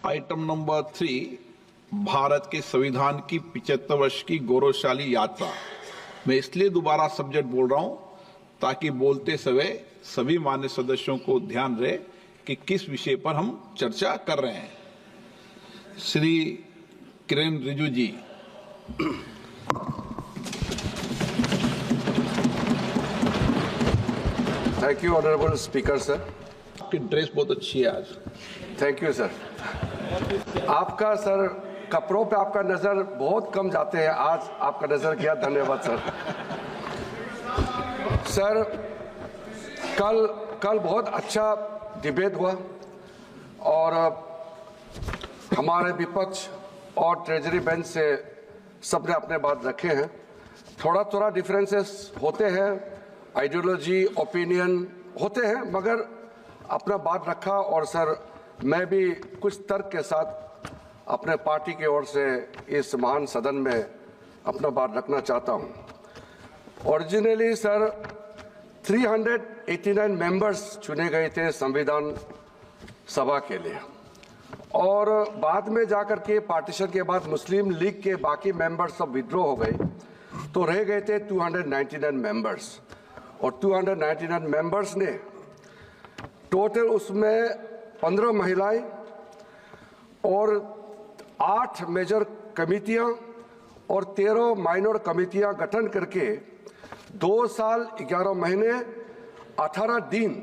Item number 3, Bharat के संविधान की 75 वर्ष की गौरवशाली यात्रा। मैं इसलिए दोबारा सब्जेक्ट बोल रहा हूं ताकि बोलते समय सभी मान्य सदस्यों को ध्यान रहे कि किस विषय पर हम चर्चा कर रहे हैं। Shri Kiren Rijiju ji. Thank you honourable speaker sir. आपकी ड्रेस बहुत अच्छी है आज। Thank you sir. आपका सर कपड़ों पे आपका नजर बहुत कम जाते हैं, आज आपका नजर गया, धन्यवाद सर। सर कल बहुत अच्छा डिबेट हुआ और हमारे विपक्ष और ट्रेजरी बेंच से सबने अपने बात रखे हैं। थोड़ा डिफरेंसेस होते हैं, आइडियोलॉजी ओपिनियन होते हैं, मगर अपना बात रखा। और सर मैं भी कुछ तर्क के साथ अपने पार्टी की ओर से इस महान सदन में अपना बात रखना चाहता हूं। ओरिजिनली सर 389 मेंबर्स चुने गए थे संविधान सभा के लिए, और बाद में जाकर के पार्टीशन के बाद मुस्लिम लीग के बाकी मेंबर्स सब विड्रॉ हो गए, तो रह गए थे 299 मेंबर्स। और 299 मेंबर्स ने टोटल उसमें 15 महिलाएं और 8 मेजर कमेटियां और 13 माइनर कमेटियां गठन करके 2 साल 11 महीने 18 दिन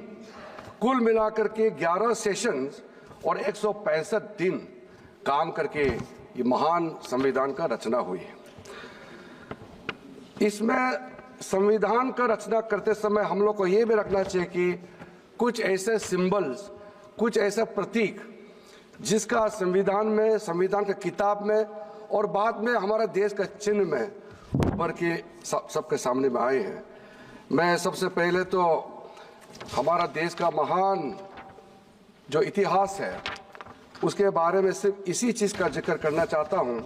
कुल मिलाकर के 11 सेशंस और 165 दिन काम करके ये महान संविधान का रचना हुई है। इसमें संविधान का रचना करते समय हम लोग को ये भी रखना चाहिए कि कुछ ऐसे सिंबल्स, कुछ ऐसा प्रतीक जिसका संविधान में, संविधान के किताब में और बाद में हमारा देश का चिन्ह में उभर के सबके सामने में आए हैं। मैं सबसे पहले तो हमारा देश का महान जो इतिहास है उसके बारे में सिर्फ इसी चीज का जिक्र करना चाहता हूं।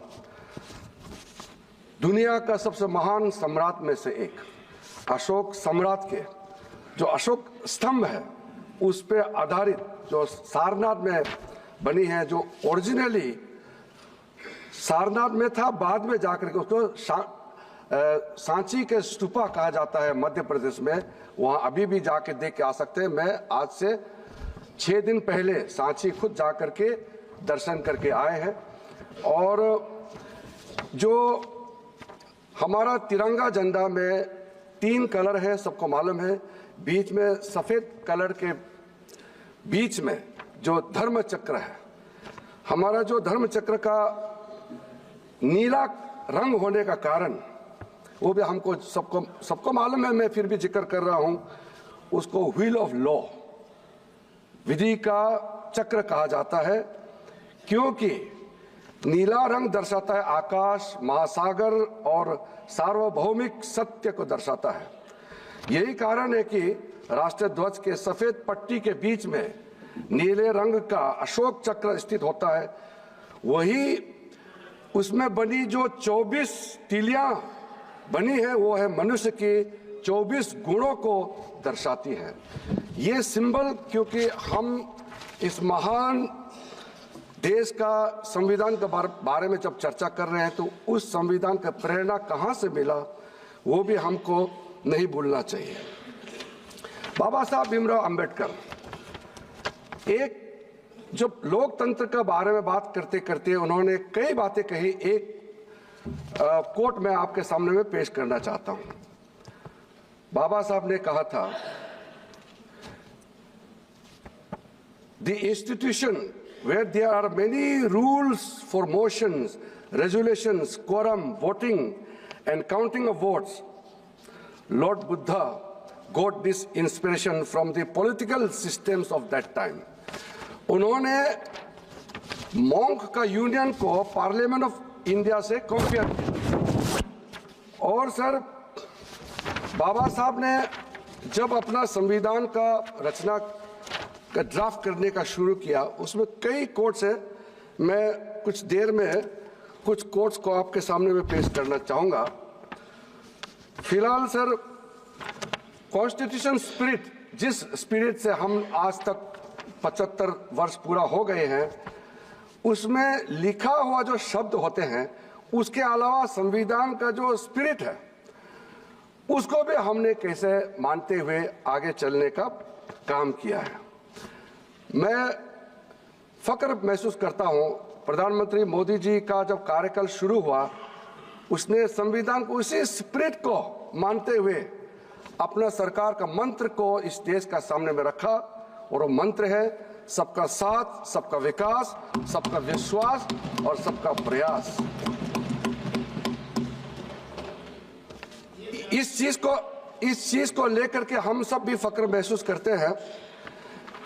दुनिया का सबसे महान सम्राट में से एक अशोक सम्राट के जो अशोक स्तंभ है उस पे आधारित जो सारनाथ में बनी है, जो ओरिजिनली सारनाथ में था, बाद में जाकर के उसको सांची के स्तूपा कहा जाता है मध्य प्रदेश में। वहां अभी भी जाके देख के आ सकते हैं। मैं आज से 6 दिन पहले सांची खुद जाकर के दर्शन करके आए हैं। और जो हमारा तिरंगा झंडा में 3 कलर है, सबको मालूम है। बीच में सफेद कलर के बीच में जो धर्म चक्र है, हमारा जो धर्म चक्र का नीला रंग होने का कारण वो भी हमको सबको मालूम है, मैं फिर भी जिक्र कर रहा हूं। उसको व्हील ऑफ लॉ, विधि का चक्र कहा जाता है, क्योंकि नीला रंग दर्शाता है आकाश, महासागर और सार्वभौमिक सत्य को दर्शाता है। यही कारण है कि राष्ट्रीय ध्वज के सफेद पट्टी के बीच में नीले रंग का अशोक चक्र स्थित होता है। वही उसमें बनी जो 24 तीलियां बनी है वो है मनुष्य के 24 गुणों को दर्शाती है। ये सिंबल, क्योंकि हम इस महान देश का संविधान के बारे में जब चर्चा कर रहे हैं तो उस संविधान का प्रेरणा कहां से मिला वो भी हमको नहीं भूलना चाहिए। बाबा साहब भीमराव अंबेडकर एक जब लोकतंत्र के बारे में बात करते करते उन्होंने कई बातें कही। एक कोट मैं आपके सामने में पेश करना चाहता हूं। बाबा साहब ने कहा था, the institution where there are many rules for motions, resolutions, quorum, voting and counting of votes, Lord Buddha got this inspiration from the political systems of that time. उन्होंने मॉन्क का यूनियन को पार्लियामेंट ऑफ इंडिया से compare किया। और sir बाबा साहब ने जब अपना संविधान का रचना का ड्राफ्ट करने का शुरू किया, उसमें कई कोट्स हैं। मैं कुछ देर में कुछ कोट्स को आपके सामने में पेश करना चाहूंगा। फिलहाल सर कॉन्स्टिट्यूशन स्पिरिट, जिस स्पिरिट से हम आज तक 75 वर्ष पूरा हो गए हैं, उसमें लिखा हुआ जो शब्द होते हैं उसके अलावा संविधान का जो स्पिरिट है उसको भी हमने कैसे मानते हुए आगे चलने का काम किया है। मैं फक्र महसूस करता हूं, प्रधानमंत्री मोदी जी का जब कार्यकाल शुरू हुआ उसने संविधान को उसी स्पिरिट को मानते हुए अपना सरकार का मंत्र को इस देश का सामने में रखा, और वो मंत्र है सबका साथ, सबका विकास, सबका विश्वास और सबका प्रयास। इस चीज को लेकर के हम सब भी फक्र महसूस करते हैं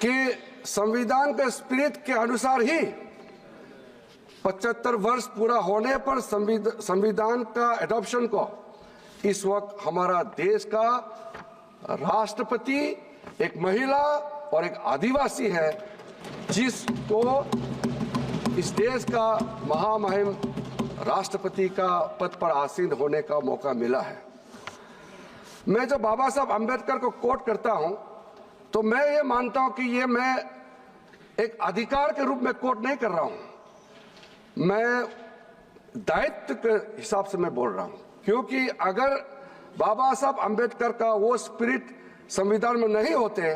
कि संविधान के स्पिरिट के अनुसार ही 75 वर्ष पूरा होने पर संविधान का एडॉप्शन को इस वक्त हमारा देश का राष्ट्रपति एक महिला और एक आदिवासी है, जिसको इस देश का महामहिम राष्ट्रपति का पद पर आसीन होने का मौका मिला है। मैं जब बाबा साहब अंबेडकर को कोट करता हूं तो मैं ये मानता हूं कि ये मैं एक अधिकार के रूप में कोट नहीं कर रहा हूं, मैं दायित्व के हिसाब से मैं बोल रहा हूं, क्योंकि अगर बाबा साहब अंबेडकर का वो स्पिरिट संविधान में नहीं होते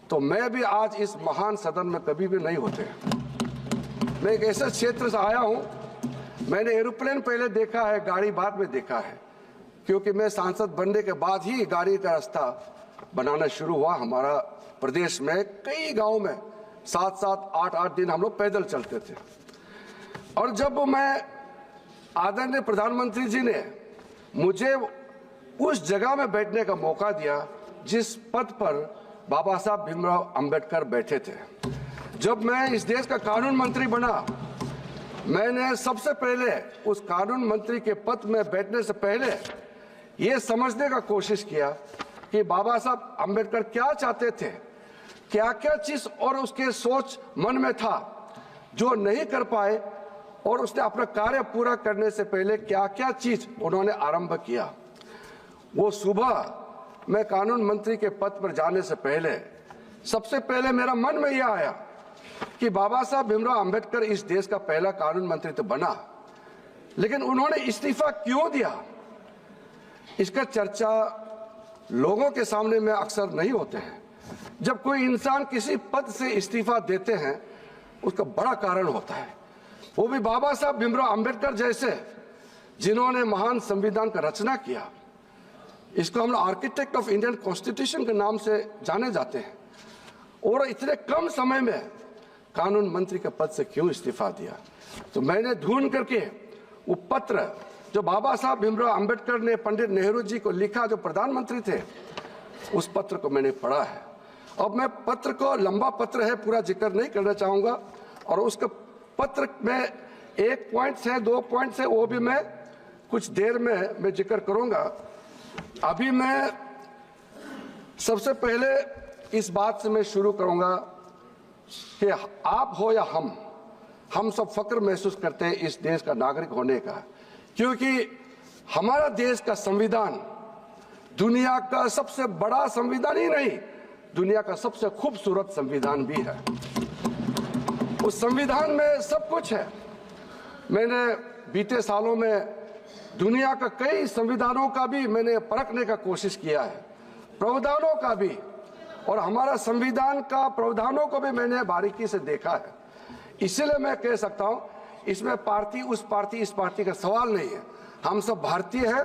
तो मैं भी आज इस महान सदन में कभी भी नहीं होते। मैं एक ऐसे क्षेत्र से आया हूं, मैंने एरोप्लेन पहले देखा है, गाड़ी बाद में देखा है, क्योंकि मैं सांसद बनने के बाद ही गाड़ी का रास्ता बनाना शुरू हुआ। हमारा प्रदेश में कई गांव में 7-7, 8-8 दिन हम लोग पैदल चलते थे। और जब मैं आदरणीय प्रधानमंत्री जी ने मुझे उस जगह में बैठने का मौका दिया जिस पद पर बाबा साहब भीमराव अंबेडकर बैठे थे, जब मैं इस देश का कानून मंत्री बना, मैंने सबसे पहले उस कानून मंत्री के पद में बैठने से पहले ये समझने का कोशिश किया कि बाबा साहब अंबेडकर क्या चाहते थे, क्या क्या चीज और उसके सोच मन में था जो नहीं कर पाए, और उसने अपना कार्य पूरा करने से पहले क्या क्या चीज उन्होंने आरंभ किया। वो सुबह मैं कानून मंत्री के पद पर जाने से पहले सबसे पहले मेरा मन में यह आया कि बाबा साहब भीमराव अंबेडकर इस देश का पहला कानून मंत्री तो बना, लेकिन उन्होंने इस्तीफा क्यों दिया, इसका चर्चा लोगों के सामने में अक्सर नहीं होते हैं। जब कोई इंसान किसी पद से इस्तीफा देते हैं उसका बड़ा कारण होता है, वो भी बाबा साहब भीमराव अंबेडकर जैसे जिन्होंने महान संविधान का रचना किया। इसको हम आर्किटेक्ट ऑफ इंडियन कॉन्स्टिट्यूशन के नाम से जाने जाते हैं, और इतने कम समय में कानून मंत्री के पद से क्यों इस्तीफा दिया। तो मैंने ढूंढ करके वो पत्र जो बाबा साहब भीमराव अंबेडकर ने पंडित नेहरू जी को लिखा, जो प्रधानमंत्री थे, उस पत्र को मैंने पढ़ा है। अब मैं पत्र को, लंबा पत्र है, पूरा जिक्र नहीं करना चाहूंगा, और उसके पत्र में 1 पॉइंट से 2 पॉइंट से वो भी मैं कुछ देर में मैं जिक्र करूंगा। अभी मैं सबसे पहले इस बात से मैं शुरू करूंगा कि आप हो या हम सब फक्र महसूस करते हैं इस देश का नागरिक होने का, क्योंकि हमारा देश का संविधान दुनिया का सबसे बड़ा संविधान ही नहीं, दुनिया का सबसे खूबसूरत संविधान भी है। उस संविधान में सब कुछ है। मैंने बीते सालों में दुनिया का कई संविधानों का भी मैंने परखने का कोशिश किया है, प्रावधानों का भी, और हमारा संविधान का प्रावधानों को भी मैंने बारीकी से देखा है। इसलिए मैं कह सकता हूं इसमें पार्टी, उस पार्टी, इस पार्टी का सवाल नहीं है। हम सब भारतीय हैं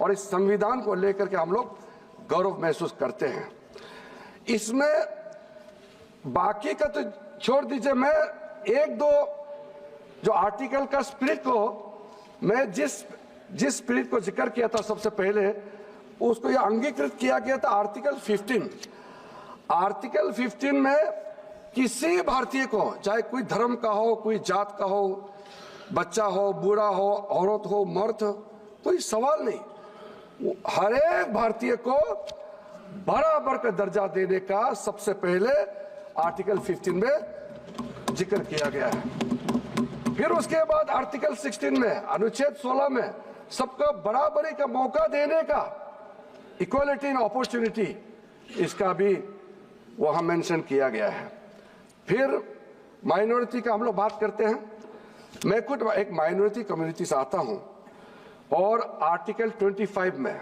और इस संविधान को लेकर के हम लोग गौरव महसूस करते हैं। इसमें बाकी का तो छोड़ दीजिए, मैं 1-2 जो आर्टिकल का स्पिरिट को, मैं जिस स्पिरिट को जिक्र किया था सबसे पहले, उसको यह अंगीकृत किया गया था आर्टिकल 15। आर्टिकल 15 में किसी भारतीय को, चाहे कोई धर्म का हो, कोई जात का हो, बच्चा हो, बूढ़ा हो, औरत हो, मर्द हो, कोई सवाल नहीं, हर एक भारतीय को बराबर का दर्जा देने का सबसे पहले आर्टिकल 15 में जिक्र किया गया है। फिर उसके बाद आर्टिकल 16 में, अनुच्छेद 16 में सबको बराबरी का मौका देने का, इक्वालिटी इन अपॉर्चुनिटी, इसका भी वहां मेंशन किया गया है। फिर माइनॉरिटी का हम लोग बात करते हैं, मैं खुद एक माइनॉरिटी कम्युनिटी से आता हूं और आर्टिकल 25 में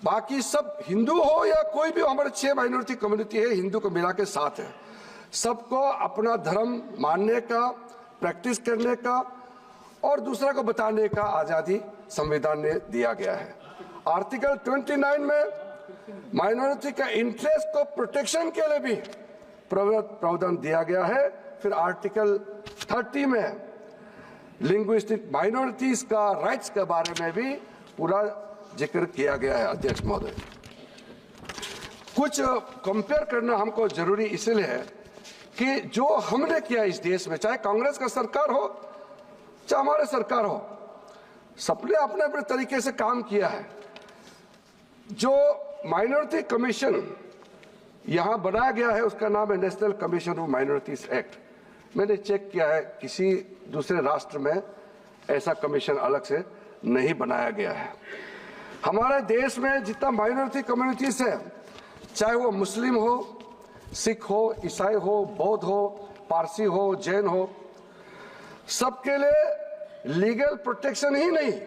बाकी सब हिंदू हो या कोई भी, हमारे 6 माइनॉरिटी कम्युनिटी है, हिंदू को मिला के 7 है, सबको अपना धर्म मानने का, प्रैक्टिस करने का और दूसरा को बताने का आजादी संविधान ने दिया गया है। आर्टिकल 29 में माइनॉरिटी का इंटरेस्ट को प्रोटेक्शन के लिए भी प्रावधान दिया गया है। फिर आर्टिकल 30 में लिंग्विस्टिक माइनॉरिटीज का राइट्स के बारे में भी पूरा जिक्र किया गया है। अध्यक्ष महोदय, कुछ कंपेयर करना हमको जरूरी इसलिए है कि जो हमने किया इस देश में, चाहे कांग्रेस का सरकार हो चाहे हमारे सरकार हो, सबने अपने अपने तरीके से काम किया है। जो माइनॉरिटी कमीशन यहां बनाया गया है उसका नाम है national commission of minorities act. मैंने चेक किया है, किसी दूसरे राष्ट्र में ऐसा कमीशन अलग से नहीं बनाया गया है। हमारे देश में जितना माइनॉरिटी कम्युनिटीज है, चाहे वो मुस्लिम हो, सिख हो, ईसाई हो, बौद्ध हो, पारसी हो, जैन हो, सबके लिए लीगल प्रोटेक्शन ही नहीं,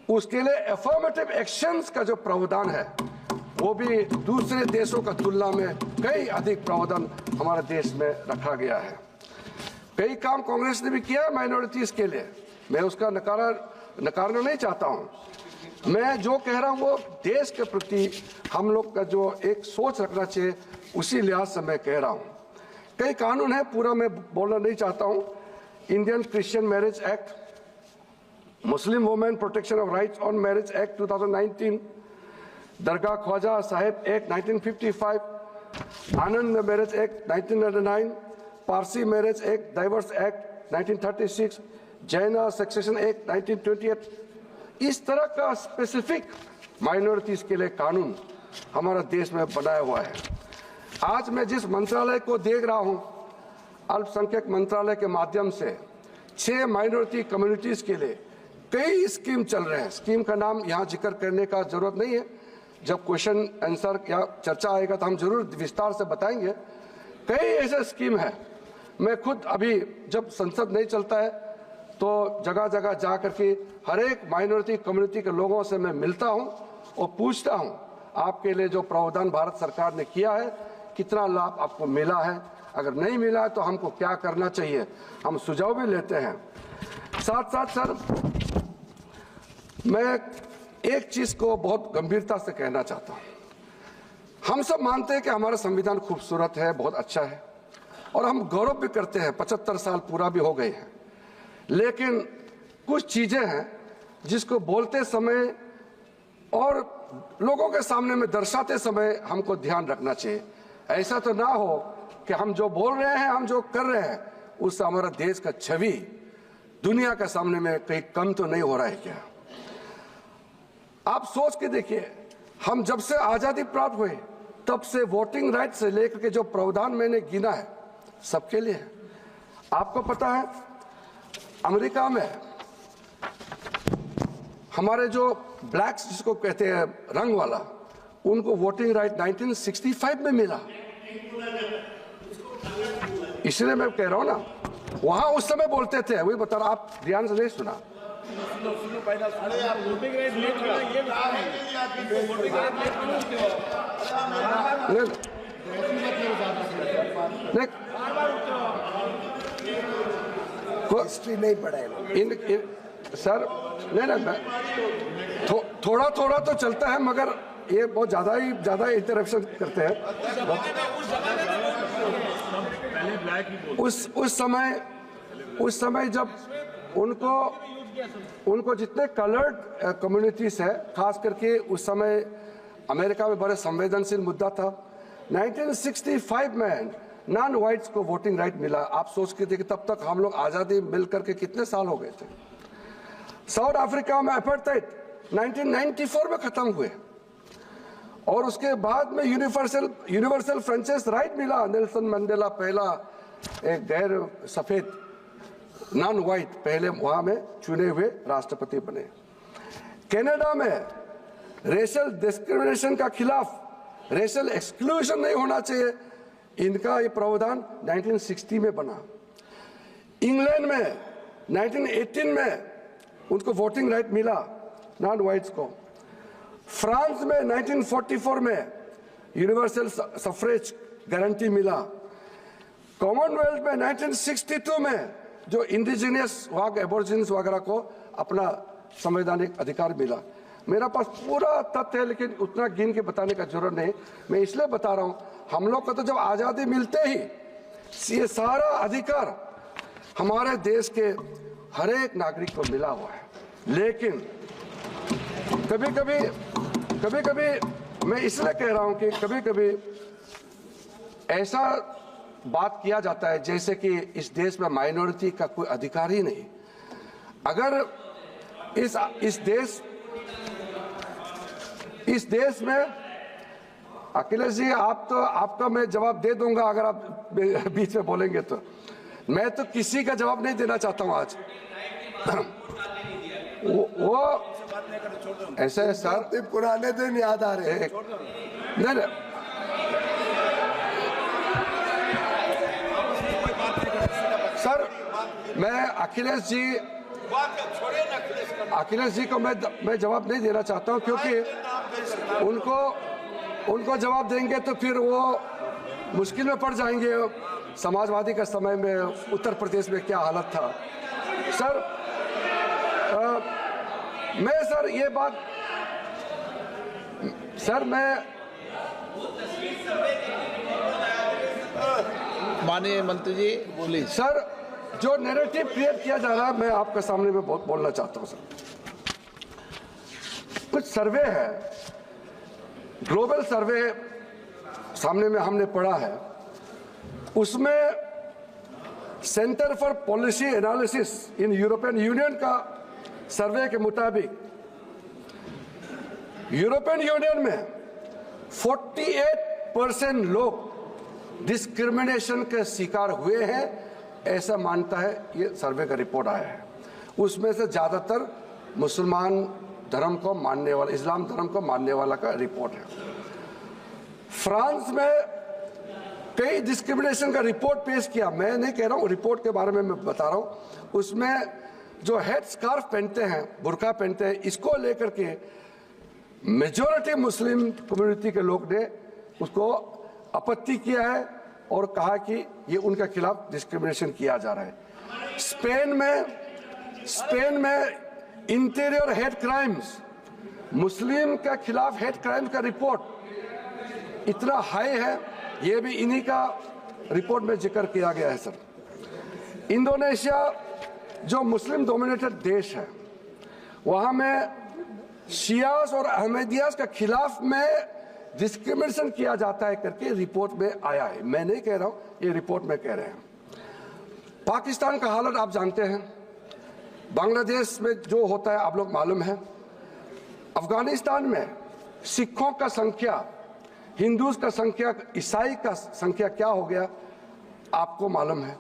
उसके लिए एफर्मेटिव एक्शंस का जो प्रावधान है वो भी दूसरे देशों का तुलना में कई अधिक प्रावधान हमारे देश में रखा गया है। कई काम कांग्रेस ने भी किया है माइनॉरिटीज के लिए, मैं उसका नकारना नहीं चाहता हूं। मैं जो कह रहा हूं वो देश के प्रति हम लोग का जो एक सोच रखना चाहिए उसी लिहाज से मैं कह रहा हूं। कई कानून है, पूरा मैं बोलना नहीं चाहता हूं। Indian Christian marriage act, Muslim women protection of rights on marriage act 2019, Dargah Khwaja Sahib act 1955, Anand marriage act 1999, Parsi marriage act, divorce act 1936, Jain succession act 1928। इस तरह का स्पेसिफिक माइनॉरिटीज के लिए कानून हमारा देश में बनाया हुआ है। आज मैं जिस मंत्रालय को देख रहा हूं, अल्पसंख्यक मंत्रालय के माध्यम से 6 माइनॉरिटी कम्युनिटीज के लिए कई स्कीम चल रहे हैं। स्कीम का नाम यहां जिक्र करने का जरूरत नहीं है, जब क्वेश्चन आंसर या चर्चा आएगा तो हम जरूर विस्तार से बताएंगे। कई ऐसे स्कीम है, मैं खुद अभी जब संसद नहीं चलता है तो जगह जगह जा करके हर एक माइनॉरिटी कम्युनिटी के लोगों से मैं मिलता हूं और पूछता हूं आपके लिए जो प्रावधान भारत सरकार ने किया है कितना लाभ आपको मिला है, अगर नहीं मिला है तो हमको क्या करना चाहिए, हम सुझाव भी लेते हैं। साथ साथ सर, मैं एक चीज को बहुत गंभीरता से कहना चाहता हूं। हम सब मानते हैं कि हमारा संविधान खूबसूरत है, बहुत अच्छा है और हम गौरव भी करते हैं, 75 साल पूरा भी हो गए हैं। लेकिन कुछ चीजें हैं जिसको बोलते समय और लोगों के सामने में दर्शाते समय हमको ध्यान रखना चाहिए। ऐसा तो ना हो कि हम जो बोल रहे हैं, हम जो कर रहे हैं, उससे हमारा देश का छवि दुनिया के सामने में कहीं कम तो नहीं हो रहा है क्या? आप सोच के देखिए, हम जब से आजादी प्राप्त हुए तब से वोटिंग राइट से लेकर के जो प्रावधान मैंने गिना है सबके लिए है। आपको पता है अमेरिका में हमारे जो ब्लैक्स जिसको कहते हैं रंग वाला, उनको वोटिंग राइट 1965 में मिला। इसलिए मैं कह रहा हूं ना, वहां उस समय बोलते थे, वही बता रहा, आप ध्यान से नहीं सुना। हिस्ट्री नहीं पढ़ाए सर, नहीं थोड़ा थोड़ा तो चलता है, मगर ये बहुत ज्यादा इंटरप्शन करते हैं। उस समय जब उनको जितने कलर्ड कम्युनिटीज है, खास करके उस समय अमेरिका में बड़े संवेदनशील मुद्दा था। 1965 में नॉन व्हाइट्स को वोटिंग राइट मिला। आप सोच के देखिए, तब तक हम लोग आजादी मिल करके कितने साल हो गए थे। साउथ अफ्रीका में अपार्थाइड 1994 में खत्म हुए और उसके बाद में यूनिवर्सल फ्रेंचाइज राइट मिला। नेल्सन मंडेला पहला एक गैर सफेद नॉन व्हाइट पहले वहां में चुने हुए राष्ट्रपति बने। कनाडा में रेशियल डिस्क्रिमिनेशन का खिलाफ, रेशियल एक्सक्लूजन नहीं होना चाहिए, इनका ये प्रावधान 1960 में बना। इंग्लैंड में 1918 में उनको वोटिंग राइट मिला नॉन वाइट्स को। फ्रांस में 1944 में यूनिवर्सल सफरेज गारंटी मिला। कॉमनवेल्थ में 1962 में जो इंडिजिनियस वाग एबोरिजिन्स वगैरह को अपना संवैधानिक अधिकार मिला। मेरा पास पूरा तथ्य है, लेकिन उतना गिन के बताने का जरूरत नहीं। मैं इसलिए बता रहा हूं, हम लोग को तो जब आजादी मिलते ही ये सारा अधिकार हमारे देश के हर एक नागरिक को मिला हुआ है। लेकिन कभी कभी मैं इसलिए कह रहा हूं कि कभी कभी ऐसा बात किया जाता है जैसे कि इस देश में माइनॉरिटी का कोई अधिकार ही नहीं। अगर इस देश में अखिलेश जी, आपका मैं जवाब दे दूंगा अगर आप बीच में बोलेंगे तो। मैं तो किसी का जवाब नहीं देना चाहता हूं आज। वो ऐसा है सर, पुराने दिन याद आ रहे हैं। नहीं, सर मैं अखिलेश जी को मैं जवाब नहीं देना चाहता हूं, क्योंकि उनको जवाब देंगे तो फिर वो मुश्किल में पड़ जाएंगे। समाजवादी का समय में उत्तर प्रदेश में क्या हालत था सर। मैं सर ये बात सर मैं माननीय मंत्री जी बोलिए। सर जो नैरेटिव क्रिएट किया जा रहा है, मैं आपके सामने में बोलना चाहता हूं सर। कुछ सर्वे है, ग्लोबल सर्वे सामने में हमने पढ़ा है, उसमें centre for policy analysis in European union का सर्वे के मुताबिक यूरोपियन यूनियन में 48% लोग डिस्क्रिमिनेशन के शिकार हुए हैं, ऐसा मानता है ये सर्वे का रिपोर्ट आया है। उसमें से ज्यादातर मुसलमान धर्म को मानने वाला, इस्लाम धर्म को मानने वाला का रिपोर्ट है। फ्रांस में कई डिस्क्रिमिनेशन का रिपोर्ट पेश किया। मैं नहीं कह रहा हूं, रिपोर्ट के बारे में मैं बता रहा हूं। उसमें जो हेड स्कार्फ पहनते हैं, बुर्का पहनते हैं, इसको लेकर के मेजॉरिटी मुस्लिम कम्युनिटी के लोग ने उसको आपत्ति किया है और कहा कि ये उनके खिलाफ डिस्क्रिमिनेशन किया जा रहा है। स्पेन में इंटीरियर हेड क्राइम्स, मुस्लिम के खिलाफ हेड क्राइम्स का रिपोर्ट इतना हाई है, ये भी इन्हीं का रिपोर्ट में जिक्र किया गया है सर। इंडोनेशिया जो मुस्लिम डोमिनेटेड देश है, वहां में शियास और अहमदियास के खिलाफ में डिस्क्रिमिनेशन किया जाता है करके रिपोर्ट में आया है। मैं नहीं कह रहा हूं, ये रिपोर्ट में कह रहे हैं। पाकिस्तान का हालत आप जानते हैं, बांग्लादेश में जो होता है आप लोग मालूम है, अफगानिस्तान में सिखों का संख्या, हिंदूज का संख्या, ईसाई का संख्या क्या हो गया आपको मालूम है।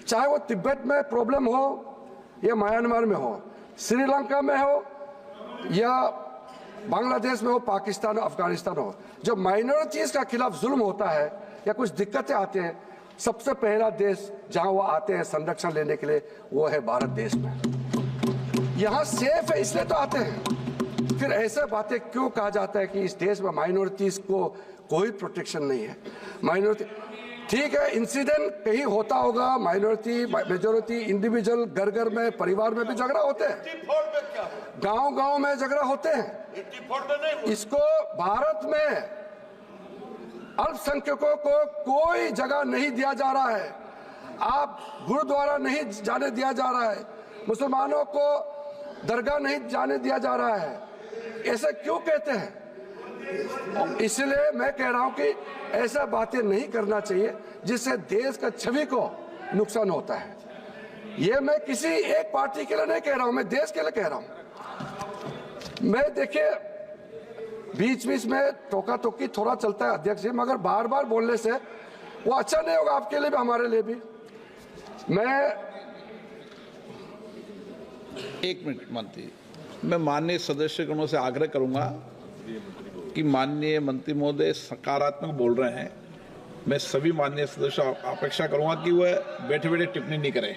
चाहे वो तिब्बत में प्रॉब्लम हो या म्यांमार में हो, श्रीलंका में हो या बांग्लादेश में हो, पाकिस्तान, अफगानिस्तान हो, जो माइनॉरिटीज का खिलाफ जुल्म होता है या कुछ दिक्कतें आते हैं, सबसे पहला देश जहां वो आते हैं संरक्षण लेने के लिए वो है भारत देश में। यहां सेफ है इसलिए तो आते हैं। फिर ऐसे बातें क्यों कहा जाता है कि इस देश में माइनॉरिटीज को कोई प्रोटेक्शन नहीं है। माइनॉरिटी ठीक है, इंसिडेंट कहीं होता होगा, माइनॉरिटी मेजॉरिटी इंडिविजुअल घर घर में परिवार में भी झगड़ा होते हैं, गांव में झगड़ा होते हैं। इसको भारत में अल्पसंख्यकों को कोई जगह नहीं दिया जा रहा है। आप गुरुद्वारा नहीं जाने दिया जा रहा है, मुसलमानों को दरगाह नहीं जाने दिया जा रहा है। ऐसा क्यों कहते हैं? इसलिए मैं कह रहा हूं कि ऐसा बातें नहीं करना चाहिए जिससे देश का छवि को नुकसान होता है। ये मैं किसी एक पार्टी के लिए नहीं कह रहा हूं, मैं देश के लिए कह रहा हूं। मैं देखिए बीच बीच में टोका टोकी थोड़ा चलता है अध्यक्ष जी, मगर बार बार बोलने से वो अच्छा नहीं होगा आपके लिए भी हमारे लिए भी। मैं एक मिनट मंत्री, मैं माननीय सदस्यगणों से आग्रह करूंगा कि माननीय मंत्री महोदय सकारात्मक बोल रहे हैं, मैं सभी माननीय सदस्यों अपेक्षा करूंगा कि वह बैठे बैठे टिप्पणी नहीं करें।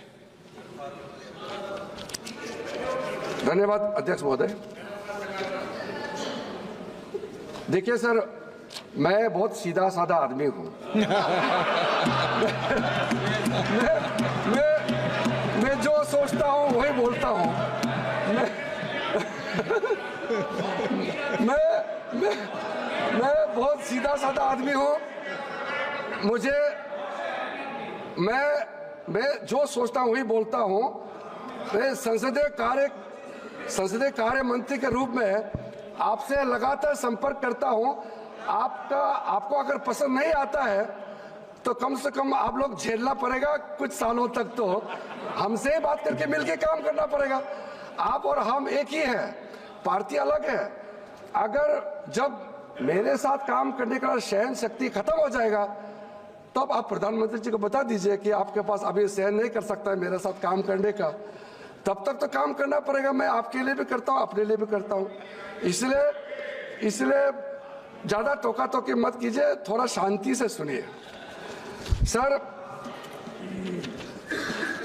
धन्यवाद अध्यक्ष महोदय। देखिए सर, मैं बहुत सीधा साधा आदमी हूं। मैं जो सोचता हूं वही बोलता हूं। मैं बहुत सीधा साधा आदमी हूं। मैं जो सोचता हूं वही बोलता हूं। मैं संसदीय कार्य मंत्री के रूप में आपसे लगातार संपर्क करता हूं। आपको अगर पसंद नहीं आता है तो कम से कम आप लोग झेलना पड़ेगा कुछ सालों तक। तो हमसे ही बात करके मिलके काम करना पड़ेगा। आप और हम एक ही हैं, पार्टी अलग है। अगर जब मेरे साथ काम करने का सहन शक्ति खत्म हो जाएगा तब आप प्रधानमंत्री जी को बता दीजिए कि आपके पास अभी सहन नहीं कर सकता है मेरे साथ काम करने का। तब तक तो काम करना पड़ेगा। मैं आपके लिए भी करता हूं, अपने लिए भी करता हूं। इसलिए ज्यादा टोका टोकी मत कीजिए, थोड़ा शांति से सुनिए। सर,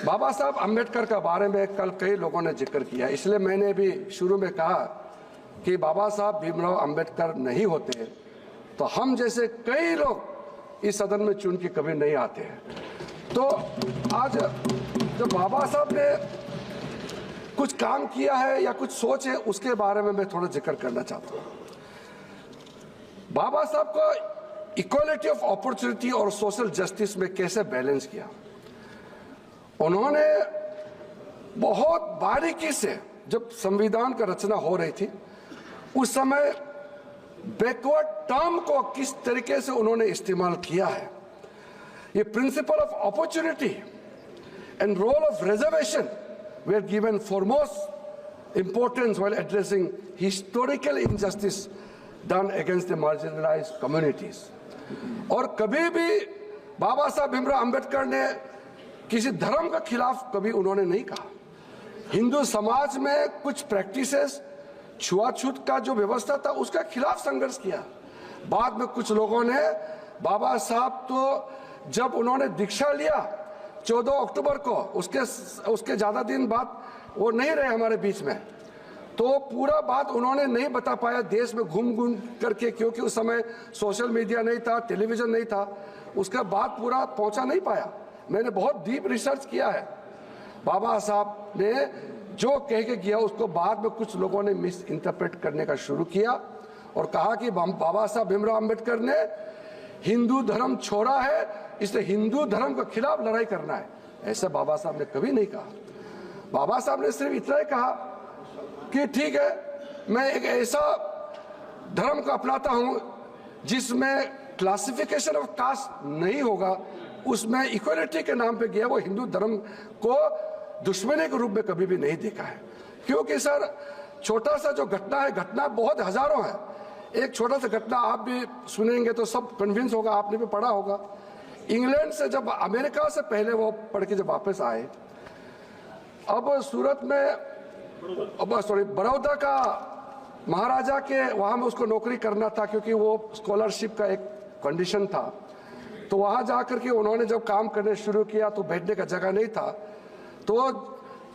बाबा साहब अम्बेडकर के बारे में कल कई लोगों ने जिक्र किया, इसलिए मैंने भी शुरू में कहा कि बाबा साहब भीमराव अम्बेडकर नहीं होते तो हम जैसे कई लोग इस सदन में चुन के कभी नहीं आते हैं। तो आज जब बाबा साहब ने कुछ काम किया है या कुछ सोच है, उसके बारे में मैं थोड़ा जिक्र करना चाहता हूं। बाबा साहब को इक्वालिटी ऑफ अपॉर्चुनिटी और सोशल जस्टिस में कैसे बैलेंस किया, उन्होंने बहुत बारीकी से, जब संविधान का रचना हो रही थी उस समय बैकवर्ड टर्म को किस तरीके से उन्होंने इस्तेमाल किया है। ये principle of opportunity and role of reservation were given foremost importance while addressing historical injustice done against the marginalized communities। और कभी भी बाबा साहब भीमराव अंबेडकर ने किसी धर्म के खिलाफ कभी उन्होंने नहीं कहा। हिंदू समाज में कुछ प्रैक्टिसेस, छुआछूत का जो व्यवस्था था उसका खिलाफ संघर्ष किया। बाद में कुछ लोगों ने, बाबा साहब तो जब उन्होंने दीक्षा लिया 14 अक्टूबर को, उसके ज्यादा दिन बाद वो नहीं रहे हमारे बीच में, तो पूरा बात उन्होंने नहीं बता पाया देश में घूम करके, क्योंकि उस समय सोशल मीडिया नहीं था, टेलीविजन नहीं था। उसका बात पूरा पहुंचा नहीं पाया। मैंने बहुत डीप रिसर्च किया है। बाबा साहब ने जो कह के किया उसको बाद में कुछ लोगों ने मिस इंटरप्रेट करने का शुरू किया और कहा कि बाबा साहब भीमराव अंबेडकर ने हिंदू धर्म छोड़ा है, इसलिए हिंदू धर्म के खिलाफ लड़ाई करना है। ऐसा बाबा साहब ने कभी नहीं कहा। बाबा साहब ने सिर्फ इतना ही कहा कि ठीक है, मैं एक ऐसा धर्म को अपनाता हूं जिसमें क्लासिफिकेशन ऑफ कास्ट नहीं होगा, उसमें इक्वालिटी के नाम पे गया। वो हिंदू धर्म को दुश्मनी के रूप में कभी भी नहीं देखा है। क्योंकि सर, छोटा सा जो घटना है, घटना बहुत हजारों है। एक छोटा सा घटना आप भी सुनेंगे तो सब कन्विंस होगा, आपने भी पढ़ा होगा। इंग्लैंड से जब, अमेरिका से पहले वो पढ़ के जब वापस आए, अब सूरत में, बड़ौदा का महाराजा के वहां में उसको नौकरी करना था, क्योंकि वो स्कॉलरशिप का एक कंडीशन था। तो वहां जाकर के उन्होंने जब काम करने शुरू किया तो बैठने का जगह नहीं था, तो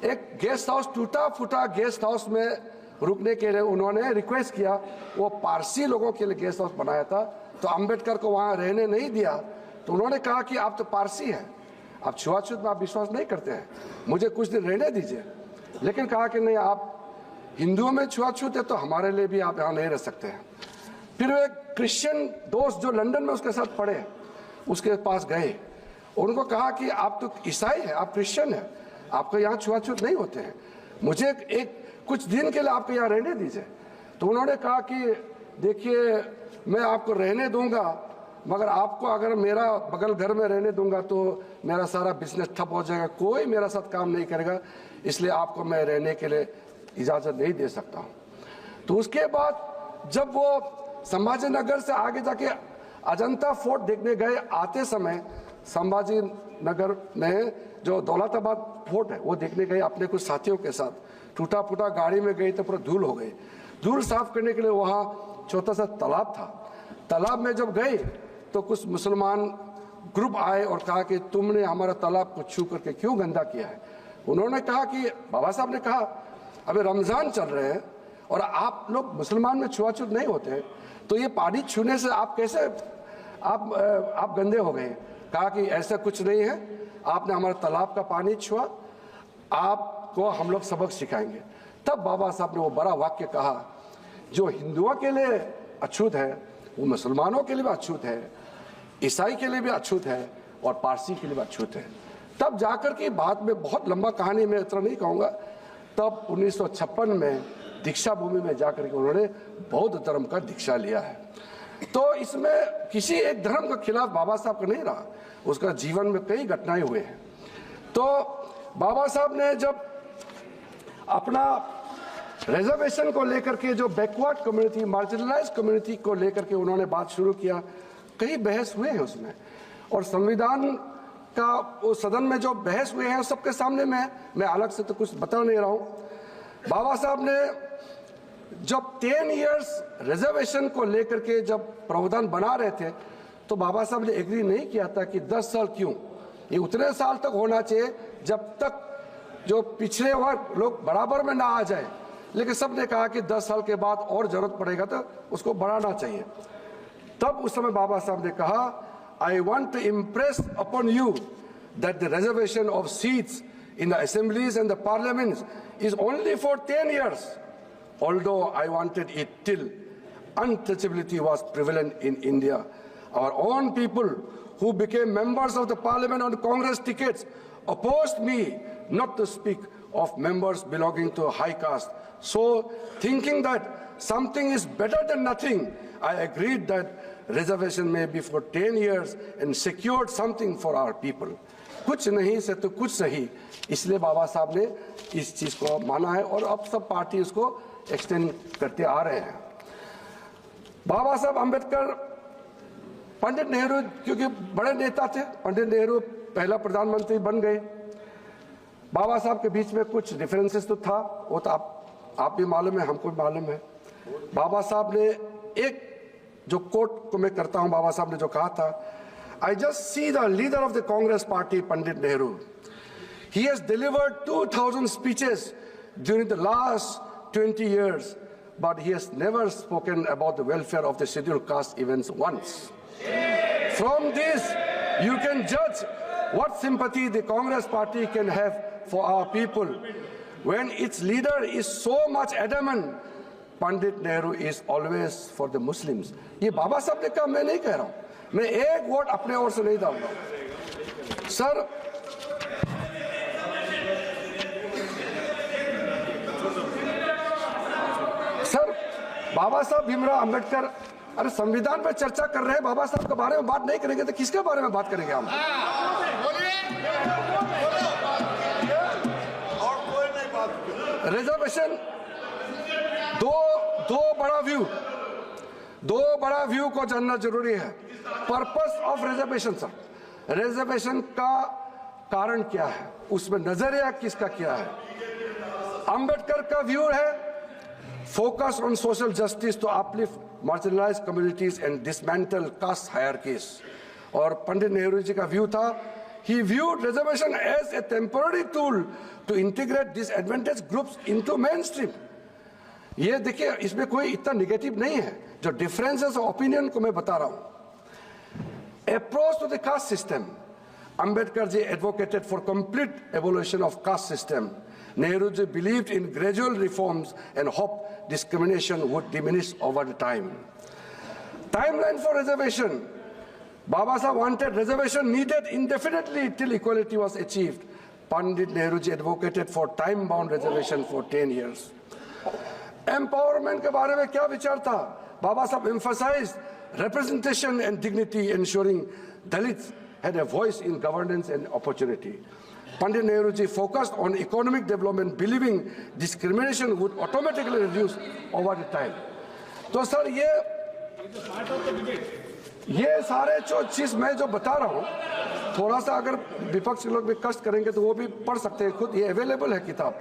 एक गेस्ट हाउस, टूटा फूटा गेस्ट हाउस में रुकने के लिए उन्होंने रिक्वेस्ट किया। वो पारसी लोगों के लिए गेस्ट हाउस बनाया था, तो अंबेडकर को वहां रहने नहीं दिया। तो उन्होंने कहा कि आप तो पारसी हैं, आप छुआछूत में आप विश्वास नहीं करते हैं, मुझे कुछ दिन रहने दीजिए। लेकिन कहा कि नहीं, आप हिंदुओं में छुआछूत है तो हमारे लिए भी आप यहाँ नहीं रह सकते हैं। फिर वो एक क्रिश्चियन दोस्त जो लंदन में उसके साथ पढ़े, उसके पास गए, उनको कहा कि आप तो ईसाई हैं, आप क्रिश्चियन हैं, आपको यहाँ छुआछूत नहीं होते हैं, मुझे एक कुछ दिन के लिए आपको यहाँ रहने दीजिए। तो उन्होंने कहा कि देखिए, मैं आपको रहने दूंगा, मगर आपको अगर मेरा बगल घर में रहने दूंगा तो मेरा सारा बिजनेस ठप हो जाएगा, कोई मेरा साथ काम नहीं करेगा, इसलिए आपको मैं रहने के लिए इजाज़त नहीं दे सकता हूँ। तो उसके बाद जब वो संभाजी नगर से आगे जाके अजंता फोर्ट देखने गए, आते समय संभाजी नगर में जो दौलताबाद फोर्ट है वो देखने गए अपने कुछ साथियों के साथ। टूटा फूटा गाड़ी में गई तो पूरा धूल हो गई। धूल साफ करने के लिए वहाँ छोटा सा तालाब था। तालाब में जब गए तो कुछ मुसलमान ग्रुप आए और कहा कि तुमने हमारा तालाब को छू करके क्यों गंदा किया है। उन्होंने कहा कि बाबा साहब ने कहा अभी रमजान चल रहे हैं और आप लोग मुसलमान में छुआछूत नहीं होते, तो ये पानी छूने से आप कैसे आप गंदे हो गए। कहा कि ऐसा कुछ नहीं है, आपने हमारे तालाब का पानी छुआ, आपको हम लोग सबक सिखाएंगे। तब बाबा साहब ने वो बड़ा वाक्य कहा, जो हिंदुओं के लिए अछूत है वो मुसलमानों के लिए भी अछूत है, ईसाई के लिए भी अछूत है और पारसी के लिए भी अछूत है। तब जाकर के बाद में बहुत लंबा कहानी मैं इतना नहीं कहूँगा, तब 1956 में दीक्षा भूमि में जाकर के उन्होंने बौद्ध धर्म का दीक्षा लिया है। तो इसमें किसी एक धर्म के खिलाफ बाबा साहब का नहीं रहा, उसका जीवन में कई घटनाएं हुए हैं। तो बाबा साहब ने जब अपना रिजर्वेशन को लेकर के, जो बैकवर्ड कम्युनिटी, मार्जिनलाइज्ड कम्युनिटी को लेकर के उन्होंने बात शुरू किया, कई बहस हुए हैं उसमें, और संविधान का वो सदन में जो बहस हुए हैं सबके सामने मैं अलग से तो कुछ बता नहीं रहा हूं। बाबा साहब ने जब 10 इयर्स रिजर्वेशन को लेकर के जब प्रावधान बना रहे थे, तो बाबा साहब ने एग्री नहीं किया था कि 10 साल क्यों, ये उतने साल तक होना चाहिए जब तक जो पिछड़े वर्ग लोग बराबर में ना आ जाए। लेकिन सब ने कहा कि 10 साल के बाद और जरूरत पड़ेगा तो उसको बढ़ाना चाहिए। तब उस समय बाबा साहब ने कहा, I want to impress upon you that the reservation of seats in the assemblies and the parliaments is only for 10 years, although I wanted it till untouchability was prevalent in India. Our own people who became members of the parliament on Congress tickets opposed me, not to speak of members belonging to a high caste. So, thinking that something is better than nothing, I agreed that reservation may be for 10 years and secured something for our people. कुछ नहीं से तो कुछ सही, इसलिए बाबा साहब ने इस चीज को माना है और अब सब पार्टी उसको एक्सटेंड करते आ रहे हैं। बाबा साहब अम्बेडकर, पंडित नेहरू क्योंकि बड़े नेता थे, पंडित नेहरू पहला प्रधानमंत्री बन गए। बाबा साहब के बीच में कुछ डिफरेंसेस तो था, वो तो आप भी मालूम है, हमको भी मालूम है। बाबा साहब ने एक जो कोट को मैं करता हूं, बाबा साहब ने जो कहा था, I just see the leader of the Congress party, Pandit Nehru. He has delivered 2,000 speeches during the last 20 years, but he has never spoken about the welfare of the scheduled caste events once. From this, you can judge what sympathy the Congress party can have for our people. When its leader is so much adamant, Pandit Nehru is always for the Muslims. ये बाबा साहब ने कहा, मैं नहीं कह रहा हूं, मैं एक वोट अपने ओर से नहीं डाल रहा हूं। सर बाबा साहब भीमराव अंबेडकर, अरे संविधान पर चर्चा कर रहे हैं, बाबा साहब के बारे में बात नहीं करेंगे तो किसके बारे में बात करेंगे हम? रिजर्वेशन, दो बड़ा व्यू को जानना जरूरी है। Purpose of reservation, sir reservation का कारण क्या है, उसमें नजरिया किसका क्या है? अंबेडकर का व्यू है focus on social justice to uplift marginalised communities and dismantle caste hierarchies, और पंडित नेहरू जी का व्यू था, he viewed reservation as a temporary tool to integrate disadvantaged groups into mainstream. ये देखिए, इसमें कोई इतना निगेटिव नहीं है, जो डिफरेंसेस ऑफ ओपिनियन को मैं बता रहा हूं। Approach to the caste system, Ambedkar ji advocated for complete abolition of caste system. Nehru ji believed in gradual reforms and hoped discrimination would diminish over the time. Timeline for reservation, Baba Sahib wanted reservation needed indefinitely till equality was achieved. Pandit Nehru ji advocated for time-bound reservation for 10 years. Empowerment के बारे में क्या विचार था? बाबा साहब emphasized representation and dignity, ensuring Dalits had a voice in governance and opportunity. Pandit Nehru ji focused on economic development, believing discrimination would automatically reduce over the time. तो sir ये सारे जो चीज मैं जो बता रहा हूँ, थोड़ा सा अगर विपक्ष के लोग भी कष्ट करेंगे तो वो भी पढ़ सकते हैं खुद, ये अवेलेबल है किताब।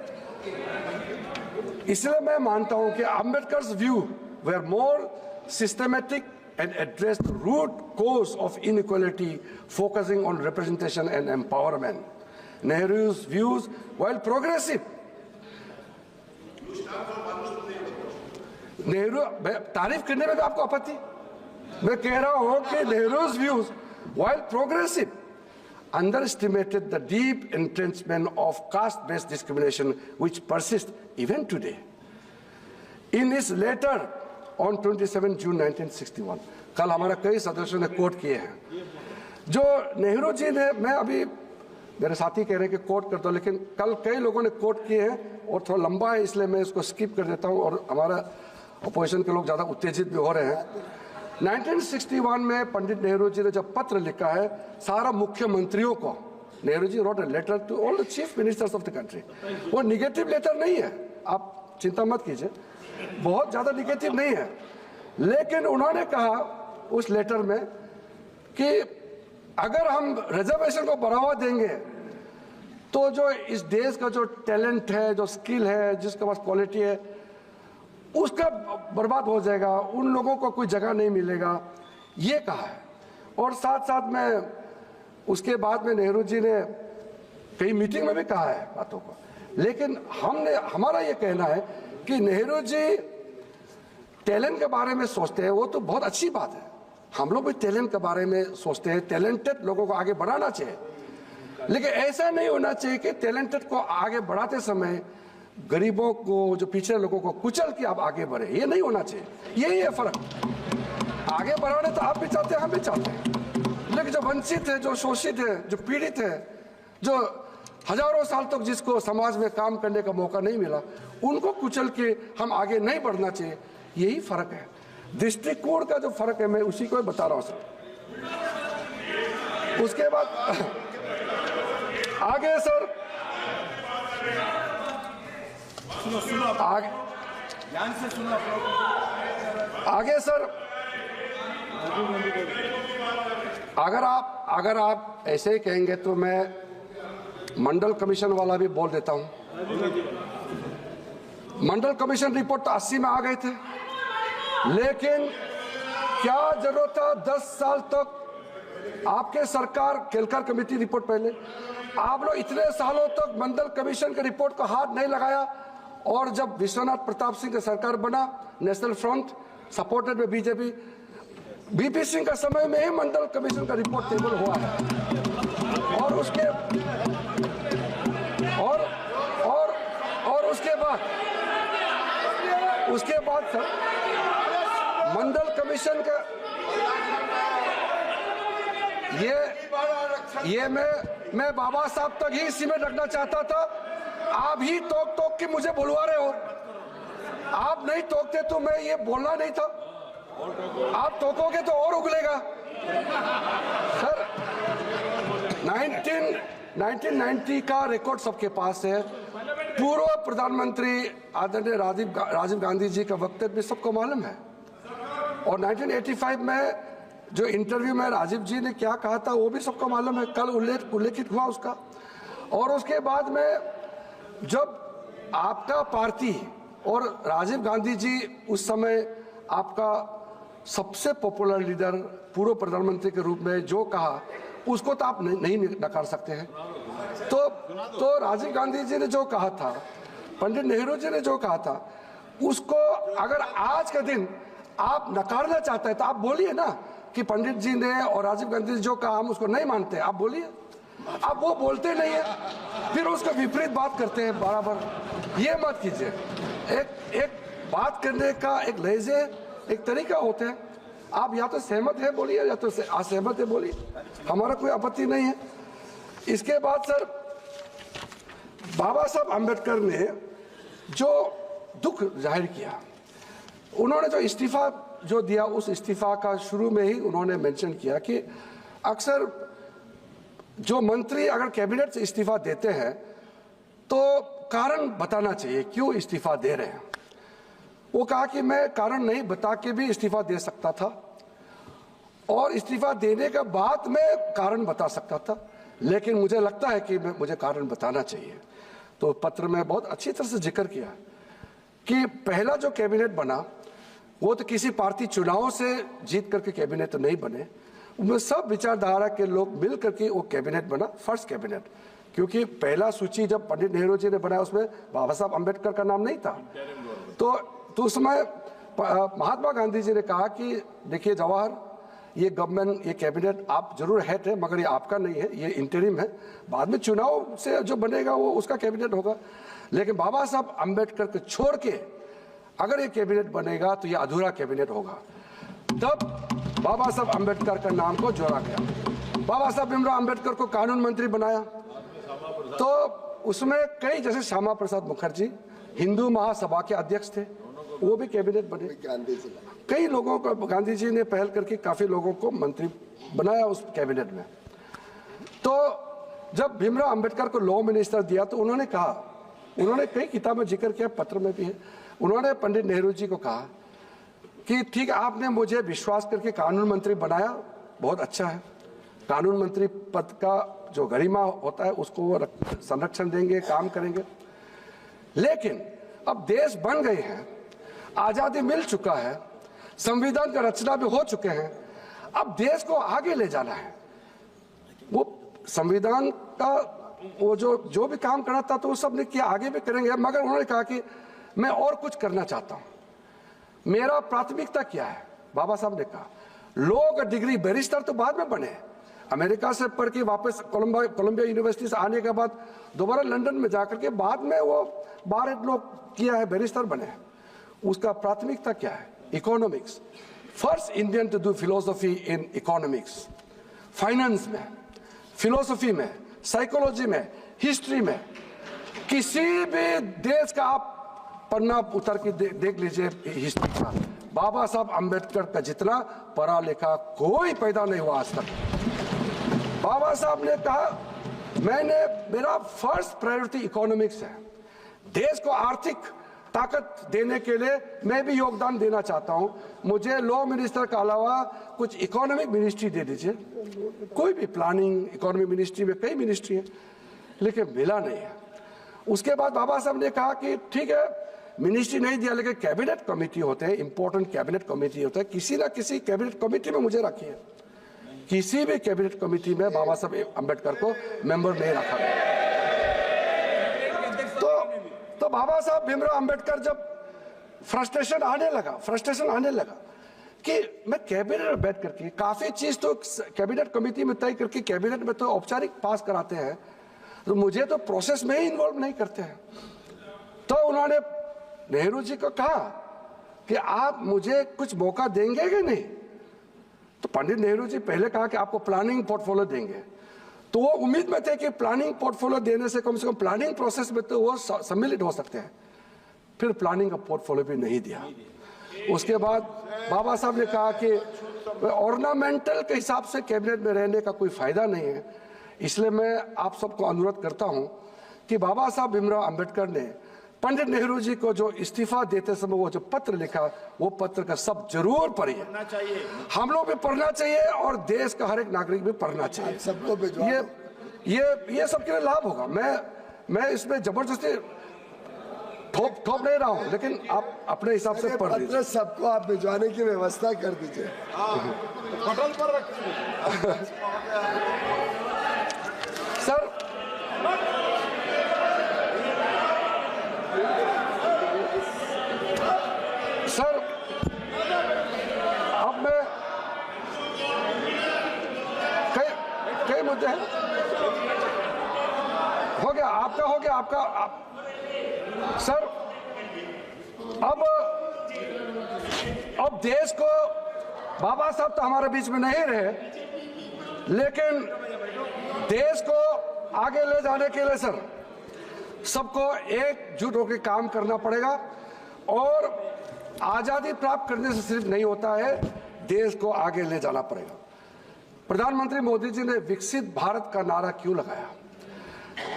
इसलिए मैं मानता हूं कि Ambedkar's view were more systematic and address the root cause of inequality, focusing on representation and empowerment. Nehru's views, while progressive, Nehru तारीफ करने में भी आपको आपत्ति? मैं कह रहा हूं कि Nehru's views, while progressive, underestimated the deep entrenchment of caste-based discrimination which persists even today. In his letter on 27 June 1961, कल हमारा कई सदस्यों ने कोट किए हैं, जो नेहरू जी ने, मैं अभी मेरे साथी कह रहे हैं कि कोट कर दो, लेकिन कल कई लोगों ने कोट किए हैं और थोड़ा लंबा है इसलिए मैं इसको स्किप कर देता हूं और हमारा अपोजिशन के लोग ज़्यादा उत्तेजित भी हो रहे हैं। 1961 में पंडित नेहरू जी ने जब पत्र लिखा है सारा मुख्यमंत्रियों को, Nehru ji wrote a letter to all the chief ministers of the country. वो निगेटिव लेटर नहीं है, आप चिंता मत कीजिए, बहुत ज़्यादा निगेटिव नहीं है, लेकिन उन्होंने कहा उस लेटर में कि अगर हम रिजर्वेशन को बढ़ावा देंगे तो जो इस देश का जो टैलेंट है, जो स्किल है, जिसके पास क्वालिटी है, उसका बर्बाद हो जाएगा, उन लोगों को कोई जगह नहीं मिलेगा, ये कहा है। और साथ साथ में उसके बाद में नेहरू जी ने कई मीटिंग में भी कहा है बातों को, लेकिन हमारा ये कहना है कि नेहरू जी टैलेंट के बारे में सोचते हैं, वो तो बहुत अच्छी बात है, हम लोग भी टैलेंट के बारे में सोचते हैं, टैलेंटेड लोगों को आगे बढ़ाना चाहिए, लेकिन ऐसा नहीं होना चाहिए कि टैलेंटेड को आगे बढ़ाते समय गरीबों को, जो पिछड़े लोगों को कुचल के आप आगे बढ़े, ये नहीं होना चाहिए। यही है फर्क। आगे बढ़ाने तो आप भी चाहते हैं, हम भी चाहते हैं, लेकिन जो वंचित है, जो शोषित है, जो पीड़ित है, जो हजारों साल तक जिसको समाज में काम करने का मौका नहीं मिला, उनको कुचल के हम आगे नहीं बढ़ना चाहिए, यही फर्क है। दृष्टिकोण का जो फर्क है मैं उसी को बता रहा हूं सर। उसके बाद आगे सर, आगे सर, अगर आप ऐसे ही कहेंगे तो मैं मंडल कमीशन वाला भी बोल देता हूं। मंडल कमीशन रिपोर्ट तो 80 में आ गए थे, लेकिन क्या जरूरत था 10 साल तक आपके सरकार, केलकर कमेटी रिपोर्ट पहले, आप लोग इतने सालों तक मंडल कमीशन के रिपोर्ट को हाथ नहीं लगाया, और जब विश्वनाथ प्रताप सिंह का सरकार बना, national front supported by BJP, BP Singh का समय में ही मंडल कमीशन का रिपोर्ट टेबल हुआ है, और उसके बाद सर मंडल कमीशन का ये मैं बाबा साहब तक ही सीमित रखना चाहता था। आप ही टोक के मुझे बुलवा रहे हो, आप नहीं टोकते तो मैं ये बोलना नहीं था, आप टोकोगे तो और उगलेगा सर। 1990 का रिकॉर्ड सबके पास है, पूर्व प्रधानमंत्री आदरणीय राजीव गांधी जी का वक्तव्य भी सबको मालूम है, और 1985 में जो इंटरव्यू में राजीव जी ने क्या कहा था वो भी सबको मालूम है, कल उल्लेखित हुआ उसका। और उसके बाद में जब आपका पार्टी और राजीव गांधी जी उस समय आपका सबसे पॉपुलर लीडर, पूर्व प्रधानमंत्री के रूप में जो कहा, उसको तो आप नहीं नकार सकते हैं। तो राजीव गांधी जी ने जो कहा था, पंडित नेहरू जी ने जो कहा था, उसको अगर आज का दिन आप नकारना चाहते हैं तो आप बोलिए ना कि पंडित जी ने और राजीव गांधी जी जो कहा हम उसको नहीं मानते, आप बोलिए। आप वो बोलते नहीं है, फिर उसका विपरीत बात करते हैं बराबर, ये मत कीजिए। एक बात करने का एक लहजे, एक तरीका होता है, आप या तो सहमत है बोलिए या तो असहमत है बोलिए, हमारा कोई आपत्ति नहीं है। इसके बाद सर, बाबा साहब अम्बेडकर ने जो दुख जाहिर किया, उन्होंने जो इस्तीफा जो दिया, उस इस्तीफा का शुरू में ही उन्होंने मेंशन किया कि अक्सर जो मंत्री अगर कैबिनेट से इस्तीफा देते हैं तो कारण बताना चाहिए क्यों इस्तीफा दे रहे हैं। वो कहा कि मैं कारण नहीं बता के भी इस्तीफा दे सकता था, और इस्तीफा देने के बाद मैं कारण बता सकता था, लेकिन मुझे लगता है कि मुझे कारण बताना चाहिए। तो पत्र में बहुत अच्छी तरह से जिक्र किया कि पहला जो कैबिनेट बना वो तो किसी पार्टी चुनाव से जीत करके कैबिनेट तो नहीं बने, उनमें सब विचारधारा के लोग मिल करके वो कैबिनेट बना, फर्स्ट कैबिनेट। क्योंकि पहला सूची जब पंडित नेहरू जी ने बनाया उसमें बाबा साहब अम्बेडकर का नाम नहीं था। तो उस समय महात्मा गांधी जी ने कहा कि देखिए जवाहर, ये गवर्नमेंट, ये कैबिनेट आप जरूर हेड है मगर ये आपका नहीं है, ये इंटरिम है, बाद में चुनाव से जो बनेगा वो उसका कैबिनेट होगा। लेकिन बाबा साहब अम्बेडकर को छोड़ के अगर ये कैबिनेट बनेगा तो ये अधूरा कैबिनेट होगा। तब बाबा साहब अम्बेडकर का नाम को जोड़ा गया। बाबा साहब भीमराव अम्बेडकर को कानून मंत्री बनाया, तो उसमें कई, जैसे श्यामा प्रसाद मुखर्जी हिंदू महासभा के अध्यक्ष थे, वो भी कैबिनेट बने। कई लोगों को गांधी जी ने पहल करके काफी लोगों को मंत्री बनाया उस कैबिनेट में। तो जब भीमराव अम्बेडकर को लॉ मिनिस्टर दिया तो उन्होंने कहा, उन्होंने कई किताबें जिक्र किया, पत्र में भी है, उन्होंने पंडित नेहरू जी को कहा कि ठीक है, आपने मुझे विश्वास करके कानून मंत्री बनाया, बहुत अच्छा है, कानून मंत्री पद का जो गरिमा होता है उसको वो संरक्षण देंगे, काम करेंगे। लेकिन अब देश बन गए हैं, आजादी मिल चुका है, संविधान का रचना भी हो चुके हैं, अब देश को आगे ले जाना है। वो संविधान का वो जो भी काम करना था तो वो सब ने किया, आगे भी करेंगे, मगर उन्होंने कहा कि मैं और कुछ करना चाहता हूं, मेरा प्राथमिकता क्या है। बाबा साहब ने कहा लॉ का डिग्री, बैरिस्टर तो बाद में बने, अमेरिका से पढ़ के वापस कोलंबिया यूनिवर्सिटी से आने के बाद दोबारा लंदन में जाकर के बाद में वो 12 लोग किया है, बैरिस्टर बने। उसका प्राथमिकता क्या है, economics, first Indian to do philosophy in economics, finance में, फिलोसफी में, साइकोलॉजी में, हिस्ट्री में, किसी भी देश का आप पन्ना उतर के देख लीजिए हिस्ट्री का, बाबा साहब अम्बेडकर का जितना पढ़ा लिखा कोई पैदा नहीं हुआ आज तक। बाबा साहब ने कहा मेरा फर्स्ट प्रायोरिटी इकोनॉमिक्स है, देश को आर्थिक ताकत देने के लिए मैं भी योगदान देना चाहता हूं, मुझे लॉ मिनिस्टर के अलावा कुछ इकोनॉमिक मिनिस्ट्री दे दीजिए, कोई भी प्लानिंग, इकोनॉमिक मिनिस्ट्री में कई मिनिस्ट्री है, लेकिन मिला नहीं है। उसके बाद बाबा साहब ने कहा कि ठीक है, मिनिस्ट्री नहीं दिया लेकिन कैबिनेट कमेटी होते हैं, इंपॉर्टेंट कैबिनेट कमेटी होता है, किसी ना किसी कैबिनेट कमेटी में मुझे रखिए। किसी भी कैबिनेट कमेटी में बाबा साहब अम्बेडकर को मेंबर नहीं रखा गया। तो बाबा साहब भीमराव अम्बेडकर जब फ्रस्ट्रेशन आने लगा कि मैं कैबिनेट में बैठ करके काफी चीज तो कैबिनेट कमेटी में तय करके कैबिनेट में तो औपचारिक पास कराते हैं, तो मुझे तो प्रोसेस में ही इन्वॉल्व नहीं करते हैं। तो उन्होंने नेहरू जी को कहा कि आप मुझे कुछ मौका देंगे कि नहीं। तो पंडित नेहरू जी पहले कहा कि आपको प्लानिंग पोर्टफोलियो देंगे, तो वो उम्मीद में थे कि प्लानिंग पोर्टफोलियो देने से कम प्लानिंग प्रोसेस में तो वो सम्मिलित हो सकते हैं। फिर प्लानिंग का पोर्टफोलियो भी नहीं दिया। उसके बाद बाबा साहब ने कहा कि ऑर्नामेंटल के हिसाब से कैबिनेट में रहने का कोई फायदा नहीं है, इसलिए मैं आप सबको अनुरोध करता हूं कि बाबा साहब भीमराव अम्बेडकर ने पंडित नेहरू जी को जो इस्तीफा देते समय वो जो पत्र लिखा, वो पत्र का सब जरूर पढ़िए, हम लोग भी पढ़ना चाहिए और देश का हर एक नागरिक भी पढ़ना चाहिए। सबको ये सबके लिए लाभ होगा। मैं इसमें जबरदस्ती ठोप नहीं रहा हूं, लेकिन आप अपने हिसाब से पढ़ लीजिए। सबको आप भिजवाने की व्यवस्था कर दीजिए। पटल पर रखिए। सर अब मैं कई मुद्दे हैं, हो गया आपका सर अब देश को, बाबा साहब तो हमारे बीच में नहीं रहे, लेकिन देश को आगे ले जाने के लिए सर सबको एकजुट होकर काम करना पड़ेगा। और आजादी प्राप्त करने से सिर्फ नहीं होता है, देश को आगे ले जाना पड़ेगा। प्रधानमंत्री मोदी जी ने विकसित भारत का नारा क्यों लगाया?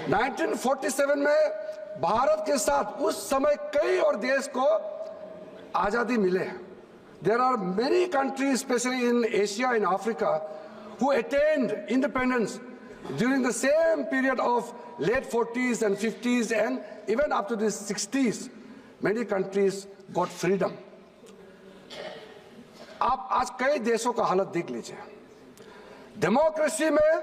1947 में भारत के साथ उस समय कई और देश को आजादी मिले हैं। There are many countries, especially in Asia and Africa, who attained independence during the same period of late 40s and 50s and even up to the 60s. Many countries got freedom. आप आज कई देशों का हालत देख लीजिए। Democracy में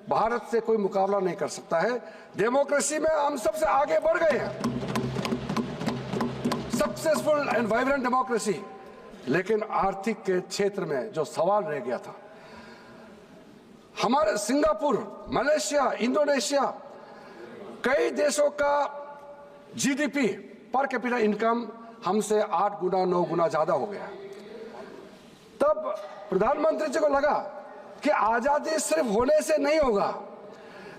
भारत से कोई मुकाबला नहीं कर सकता है। डेमोक्रेसी में हम सबसे आगे बढ़ गए हैं, सक्सेसफुल एंड वाइब्रेंट डेमोक्रेसी। लेकिन आर्थिक के क्षेत्र में जो सवाल रह गया था, हमारे सिंगापुर, मलेशिया, इंडोनेशिया, कई देशों का जीडीपी पर कैपिटा इनकम हमसे 8 गुना 9 गुना ज्यादा हो गया। तब प्रधानमंत्री जी को लगा कि आजादी सिर्फ होने से नहीं होगा,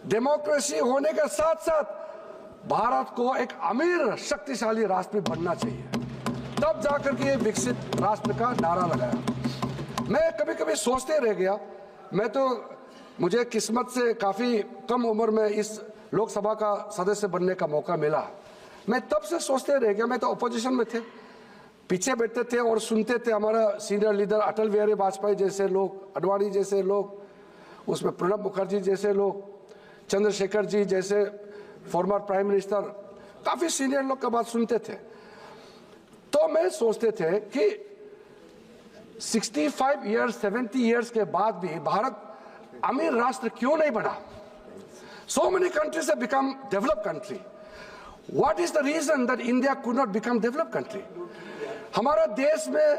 डेमोक्रेसी होने के साथ साथ भारत को एक अमीर शक्तिशाली राष्ट्र भी बनना चाहिए। तब जाकर के ये विकसित राष्ट्र का नारा लगाया। मैं कभी कभी सोचते रह गया, मुझे किस्मत से काफी कम उम्र में इस लोकसभा का सदस्य बनने का मौका मिला। मैं तब से सोचते रह गया, मैं तो अपोजिशन में थे, पीछे बैठते थे और सुनते थे हमारा सीनियर लीडर अटल बिहारी वाजपेयी जैसे लोग, अडवाणी जैसे लोग, उसमें प्रणब मुखर्जी जैसे लोग, चंद्रशेखर जी जैसे फॉर्मर प्राइम मिनिस्टर, काफी सीनियर लोग का बात सुनते थे। तो मैं सोचते थे कि 65 इयर्स 70 इयर्स के बाद भी भारत अमीर राष्ट्र क्यों नहीं बना? So many countries have become developed country. What is the reason that India could not become developed country? हमारा देश में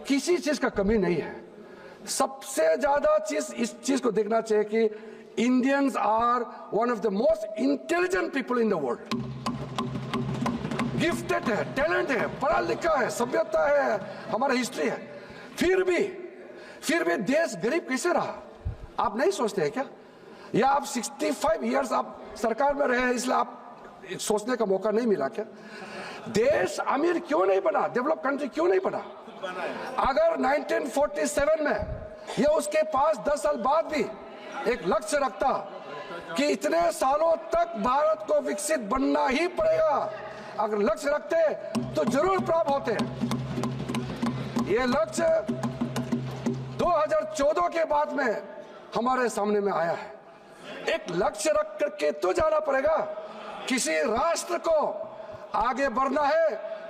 किसी चीज का कमी नहीं है। सबसे ज्यादा चीज इस चीज को देखना चाहिए कि Indians are one of the most intelligent people in the world. Gifted है, टैलेंट है, पढ़ा लिखा है, सभ्यता है, हमारा हिस्ट्री है। फिर भी देश गरीब कैसे रहा? आप नहीं सोचते हैं क्या? या आप 65 इयर्स आप सरकार में रहे हैं इसलिए आप सोचने का मौका नहीं मिला क्या? देश अमीर क्यों नहीं बना? डेवलप कंट्री क्यों नहीं बना? अगर 1947 में या उसके पास 10 साल बाद भी एक लक्ष्य रखता कि इतने सालों तक भारत को विकसित बनना ही पड़ेगा, अगर लक्ष्य रखते तो जरूर प्राप्त होते। ये लक्ष्य 2014 के बाद में हमारे सामने में आया है। एक लक्ष्य रख करके तो जाना पड़ेगा। किसी राष्ट्र को आगे बढ़ना है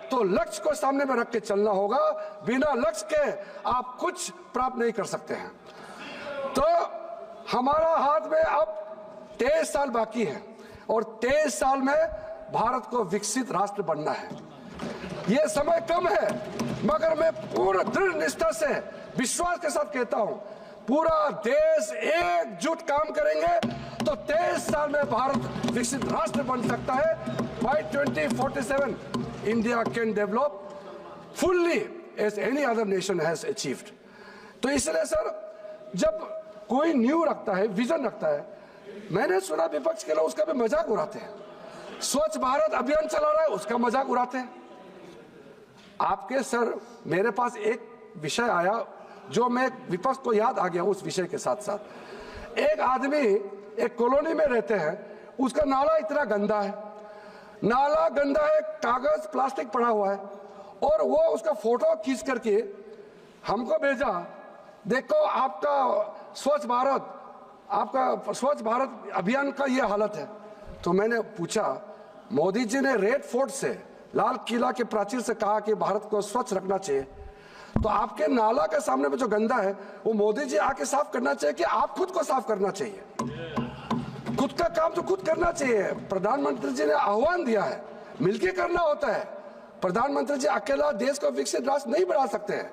तो लक्ष्य को सामने में रख के चलना होगा। बिना लक्ष्य के आप कुछ प्राप्त नहीं कर सकते हैं। तो हमारा हाथ में अब 23 साल बाकी है और 23 साल में भारत को विकसित राष्ट्र बनना है। यह समय कम है, मगर मैं पूर्ण दृढ़ निष्ठा से विश्वास के साथ कहता हूं, पूरा देश एकजुट काम करेंगे तो 23 साल में भारत विकसित राष्ट्र बन सकता है। By 2047 India can develop fully as any other nation has achieved. तो इसलिए सर, जब कोई न्यू रखता है, विजन रखता है, मैंने सुना विपक्ष के लोग उसका भी मजाक उड़ाते हैं। स्वच्छ भारत अभियान चला रहा है, उसका मजाक उड़ाते हैं। आपके सर, मेरे पास एक विषय आया जो मैं विपक्ष को याद आ गया। उस विषय के साथ साथ एक आदमी एक कॉलोनी में रहते हैं, उसका नाला इतना गंदा है, नाला गंदा है, कागज प्लास्टिक पड़ा हुआ है, और वो उसका फोटो खींच करके हमको भेजा, देखो आपका स्वच्छ भारत अभियान का ये हालत है। तो मैंने पूछा, मोदी जी ने रेड फोर्ट से, लाल किला के प्राचीर से कहा कि भारत को स्वच्छ रखना चाहिए, तो आपके नाला के सामने में जो गंदा है वो मोदी जी आके साफ करना चाहिए कि आप खुद को साफ करना चाहिए? खुद का काम तो खुद करना चाहिए। प्रधानमंत्री जी ने आह्वान दिया है, मिलके करना होता है। प्रधानमंत्री जी अकेला देश को विकसित राष्ट्र नहीं बना सकते हैं,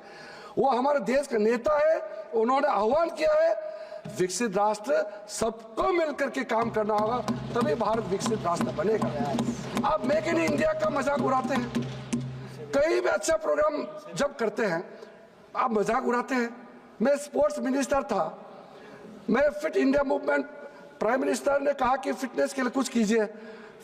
वो हमारे देश का नेता है, उन्होंने आह्वान किया है विकसित राष्ट्र सबको मिलकर के काम करना होगा, तभी भारत विकसित राष्ट्र बनेगा। आप मेक इन इंडिया का मजाक उड़ाते हैं, कई भी अच्छा प्रोग्राम जब करते हैं आप मजाक उड़ाते हैं। मैं स्पोर्ट्स मिनिस्टर था, मैं fit India movement, prime minister ने कहा कि फिटनेस के लिए कुछ कीजिए,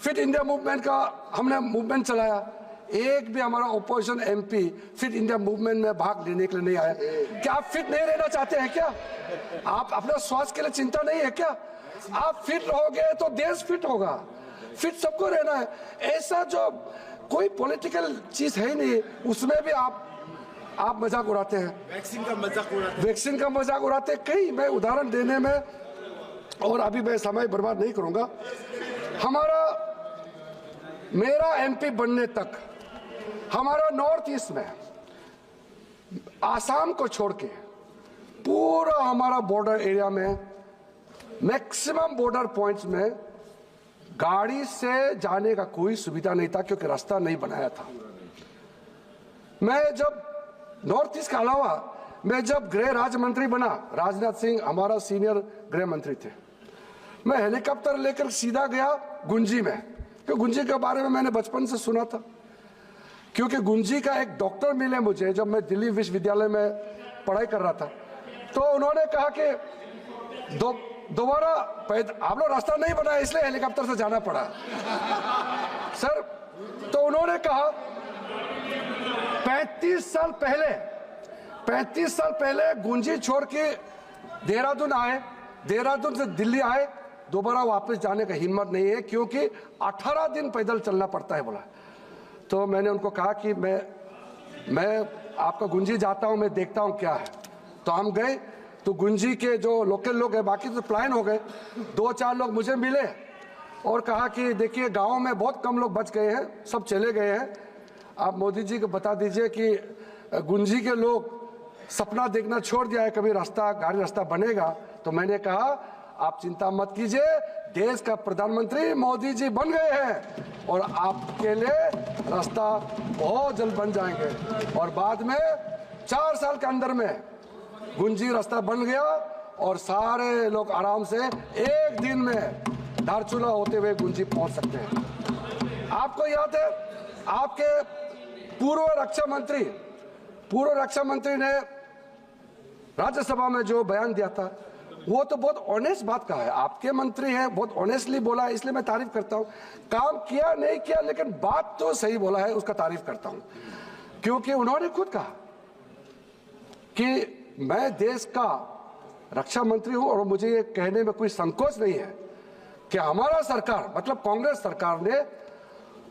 फिट इंडिया मूवमेंट का हमने मूवमेंट चलाया। एक भी हमारा opposition MP fit India movement में भाग लेने के लिए नहीं आया। क्या आप फिट नहीं रहना चाहते हैं क्या? आप अपना स्वास्थ्य के लिए चिंता नहीं है क्या? आप फिट रहोगे तो देश फिट होगा। फिट सबको रहना है। ऐसा जो कोई पॉलिटिकल चीज है ही नहीं, उसमें भी आप मजाक उड़ाते हैं। वैक्सीन का मजाक उड़ाते कई, मैं उदाहरण देने में, और अभी मैं समय बर्बाद नहीं करूंगा। मेरा एमपी बनने तक हमारा नॉर्थ ईस्ट में आसाम को छोड़ के पूरा हमारा बॉर्डर एरिया में मैक्सिमम बॉर्डर पॉइंट्स में गाड़ी से जाने का कोई सुविधा नहीं था, क्योंकि रास्ता नहीं बनाया था। मैं जब नॉर्थ ईस्ट के अलावा मैं जब गृह राज्य मंत्री बना, राजनाथ सिंह हमारा सीनियर गृह मंत्री थे, मैं हेलीकॉप्टर लेकर सीधा गया गुंजी में, क्योंकि गुंजी के बारे में मैंने बचपन से सुना था। क्योंकि गुंजी का एक डॉक्टर मिले मुझे जब मैं दिल्ली विश्वविद्यालय में पढ़ाई कर रहा था, तो उन्होंने कहा कि दोबारा आप लोग रास्ता नहीं बनाया इसलिए हेलीकॉप्टर से जाना पड़ा सर। तो उन्होंने कहा 35 साल पहले गुंजी छोड़ के देहरादून आए, देहरादून से दिल्ली आए, दोबारा वापस जाने का हिम्मत नहीं है, क्योंकि 18 दिन पैदल चलना पड़ता है बोला। तो मैंने उनको कहा कि मैं आपका गुंजी जाता हूं, मैं देखता हूं क्या है। तो हम गए, तो गुंजी के जो लोकल लोग हैं, बाकी तो प्लान हो गए, 2-4 लोग मुझे मिले और कहा कि देखिए गांव में बहुत कम लोग बच गए हैं, सब चले गए हैं, आप मोदी जी को बता दीजिए कि गुंजी के लोग सपना देखना छोड़ दिया है, कभी गाड़ी रास्ता बनेगा। तो मैंने कहा आप चिंता मत कीजिए, देश का प्रधानमंत्री मोदी जी बन गए हैं और आपके लिए रास्ता बहुत जल्द बन जाएंगे। और बाद में 4 साल के अंदर में गुंजी रास्ता बन गया और सारे लोग आराम से एक दिन में धारचूला होते हुए गुंजी पहुंच सकते हैं। आपको याद है आपके पूर्व रक्षा मंत्री ने राज्यसभा में जो बयान दिया था, वो तो बहुत ऑनेस्ट बात कहा है। आपके मंत्री हैं, बहुत ऑनेस्टली बोला है, इसलिए मैं तारीफ करता हूं। काम किया नहीं किया, लेकिन बात तो सही बोला है, उसका तारीफ करता हूं। क्योंकि उन्होंने खुद कहा कि मैं देश का रक्षा मंत्री हूं और मुझे ये कहने में कोई संकोच नहीं है कि हमारा सरकार, मतलब कांग्रेस सरकार ने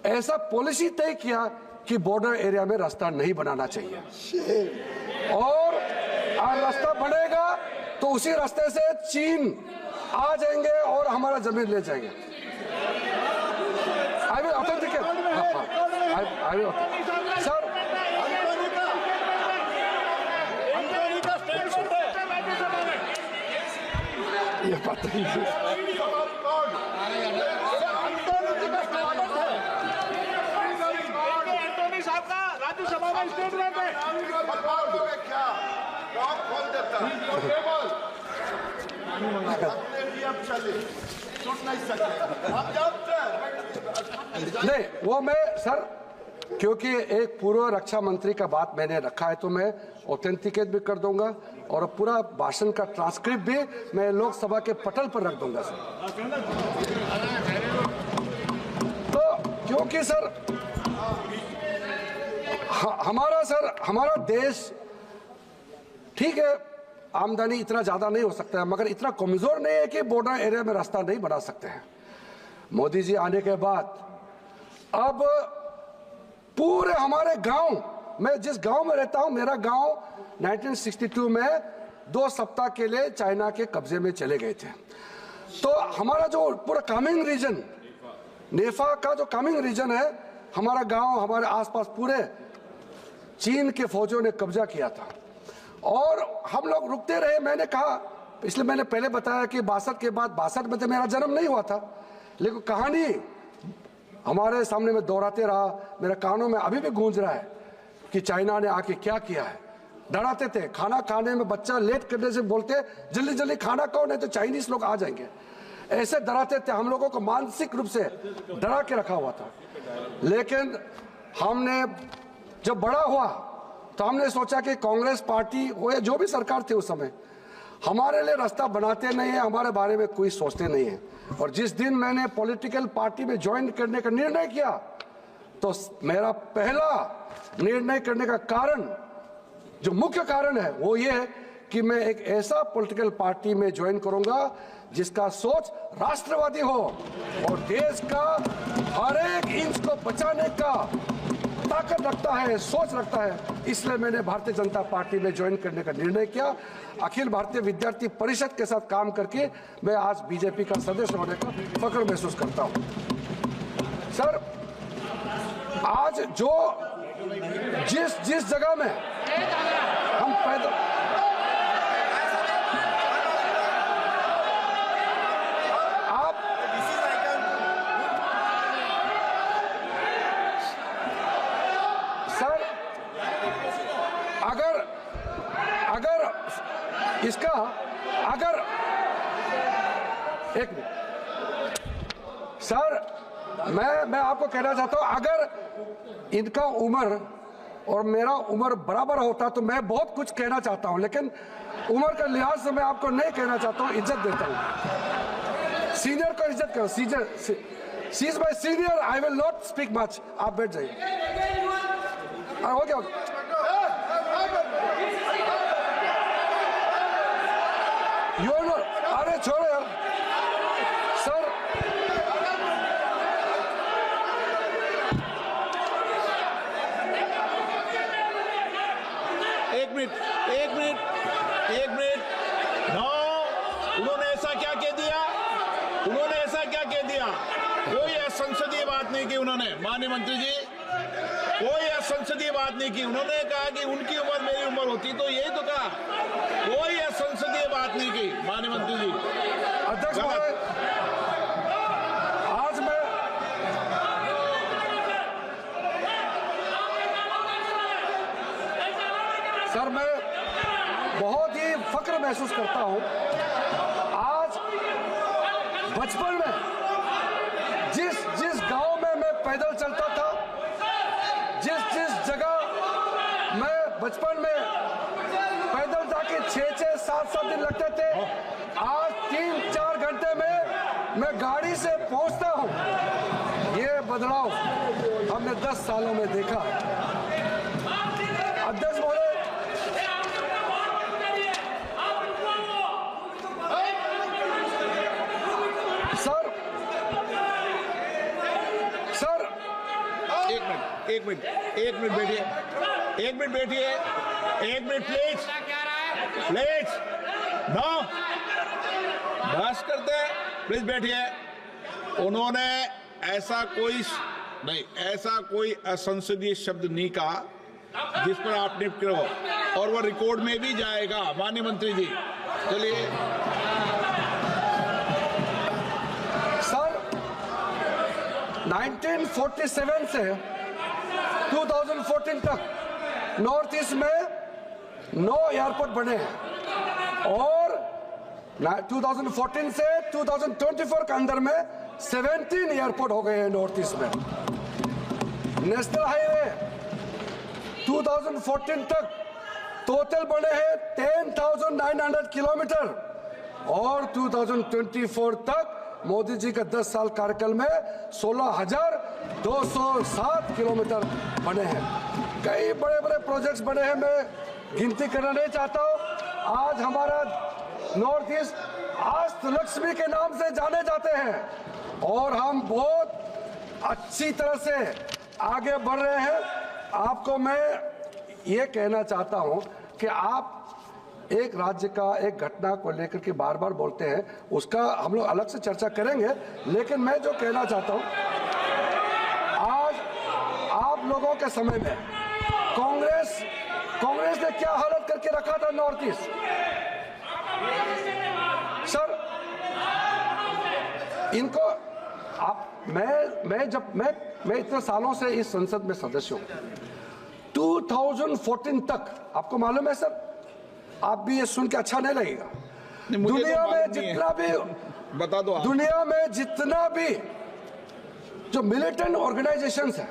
ऐसा पॉलिसी तय किया कि बॉर्डर एरिया में रास्ता नहीं बनाना चाहिए, और रास्ता बनेगा तो उसी रास्ते से चीन आ जाएंगे और हमारा जमीन ले जाएंगे। I will authenticate sir. ये बात नहीं राज्यसभा में स्टेटमेंट है, क्या खोल देता नहीं, वो मैं सर, क्योंकि एक पूर्व रक्षा मंत्री का बात मैंने रखा है तो मैं ऑथेंटिकेट भी कर दूंगा और पूरा भाषण का ट्रांसक्रिप्ट भी मैं लोकसभा के पटल पर रख दूंगा सर। तो क्योंकि सर हमारा देश ठीक है, आमदनी इतना ज्यादा नहीं हो सकता है, मगर इतना कमजोर नहीं है कि बॉर्डर एरिया में रास्ता नहीं बना सकते हैं। मोदी जी आने के बाद अब पूरे हमारे गांव, मैं जिस गांव में रहता हूं, मेरा गांव 1962 में 2 सप्ताह के लिए चाइना के कब्जे में चले गए थे। तो हमारा जो पूरा कामिंग रीजन, नेफा का जो कामिंग रीजन है, हमारा गांव, हमारे आसपास पूरे चीन के फौजों ने कब्जा किया था और हम लोग रुकते रहे। मैंने कहा, इसलिए मैंने पहले बताया कि 62 के बाद, 62 में तो मेरा जन्म नहीं हुआ था, लेकिन कहानी हमारे सामने में दोहराते रहा, मेरे कानों में अभी भी गूंज रहा है कि चाइना ने आके क्या किया है। डराते थे, खाना खाने में बच्चा लेट करने से बोलते जल्दी जल्दी खाना खाओ नहीं तो चाइनीज लोग आ जाएंगे, ऐसे डराते थे। हम लोगों को मानसिक रूप से डरा के रखा हुआ था। लेकिन हमने जब बड़ा हुआ तो हमने सोचा कि कांग्रेस पार्टी हो या जो भी सरकार थी उस समय, हमारे लिए रास्ता बनाते नहीं है, हमारे बारे में कोई सोचते नहीं है। और जिस दिन मैंने पॉलिटिकल पार्टी में ज्वाइन करने का निर्णय किया, तो मेरा पहला निर्णय करने का कारण, जो मुख्य कारण है, वो ये है कि मैं एक ऐसा पॉलिटिकल पार्टी में ज्वाइन करूंगा जिसका सोच राष्ट्रवादी हो और देश का हर एक इंच को बचाने का ताकत रखता है, सोच रखता है। इसलिए मैंने भारतीय जनता पार्टी में ज्वाइन करने का निर्णय किया। अखिल भारतीय विद्यार्थी परिषद के साथ काम करके मैं आज बीजेपी का सदस्य होने का फख्र महसूस करता हूं। सर, आज जो जिस जगह में पैदल आप सर अगर इसका अगर एक मिनट सर मैं आपको कहना चाहता हूं, अगर इनका उम्र और मेरा उम्र बराबर होता तो मैं बहुत कुछ कहना चाहता हूं, लेकिन उम्र के लिहाज से मैं आपको नहीं कहना चाहता हूं, इज्जत देता हूं। सीनियर को इज्जत करो। She is my senior, I will not speak much. आप बैठ जाइए। हो गया। अरे छोड़ो यार सर। एक मिनट नो, उन्होंने ऐसा क्या कह दिया? कोई असंसदीय बात नहीं की उन्होंने, माननीय मंत्री जी, कोई असंसदीय बात नहीं की। उन्होंने कहा कि उनकी उम्र मेरी उम्र होती तो यही तो कहा, कोई असंसदीय बात नहीं की माननीय मंत्री जी। अध्यक्ष महोदय, आज मैं सर मैं बहुत ही फक्र महसूस करता हूं। आज बचपन में जिस गांव में मैं पैदल चलता था, जिस जगह मैं बचपन में पैदल जाके 6-7 दिन लगते थे, आज 3-4 घंटे में मैं गाड़ी से पहुंचता हूं। ये बदलाव हमने 10 सालों में देखा। अध्यक्ष महोदय, सर एक मिनट प्लीज नो, बस करते हैं, प्लीज बैठिए। उन्होंने ऐसा कोई असंसदीय शब्द नहीं कहा जिस पर आप टिप्पणी करो, और वो रिकॉर्ड में भी जाएगा माननीय मंत्री जी। चलिए सर, 1947 से 2014 तक नॉर्थ ईस्ट में 9 एयरपोर्ट बने हैं, और 2014 से 2024 के अंदर में 17 एयरपोर्ट हो गए हैं नॉर्थ ईस्ट में। नेशनल हाईवे 2014 तक टोटल बने हैं 10,900 किलोमीटर, और 2024 तक मोदी जी के 10 साल कार्यकाल में 16,207 किलोमीटर बने हैं। कई बड़े बड़े प्रोजेक्ट्स बने हैं, मैं गिनती करना नहीं चाहता हूं। आज हमारा नॉर्थ ईस्ट अष्ट लक्ष्मी के नाम से जाने जाते हैं, और हम बहुत अच्छी तरह से आगे बढ़ रहे हैं। आपको मैं ये कहना चाहता हूं कि आप एक राज्य का एक घटना को लेकर के बार बार बोलते हैं, उसका हम लोग अलग से चर्चा करेंगे, लेकिन मैं जो कहना चाहता हूं, आज आप लोगों के समय में कांग्रेस ने क्या हालत करके रखा था नॉर्थ ईस्ट। सर इनको आप मैं इतने सालों से इस संसद में सदस्य हूं। 2014 तक आपको मालूम है सर, आप भी ये सुन के अच्छा नहीं लगेगा, दुनिया में जितना भी बता दो, दुनिया में जितना भी जो मिलिटेंट ऑर्गेनाइजेशंस है,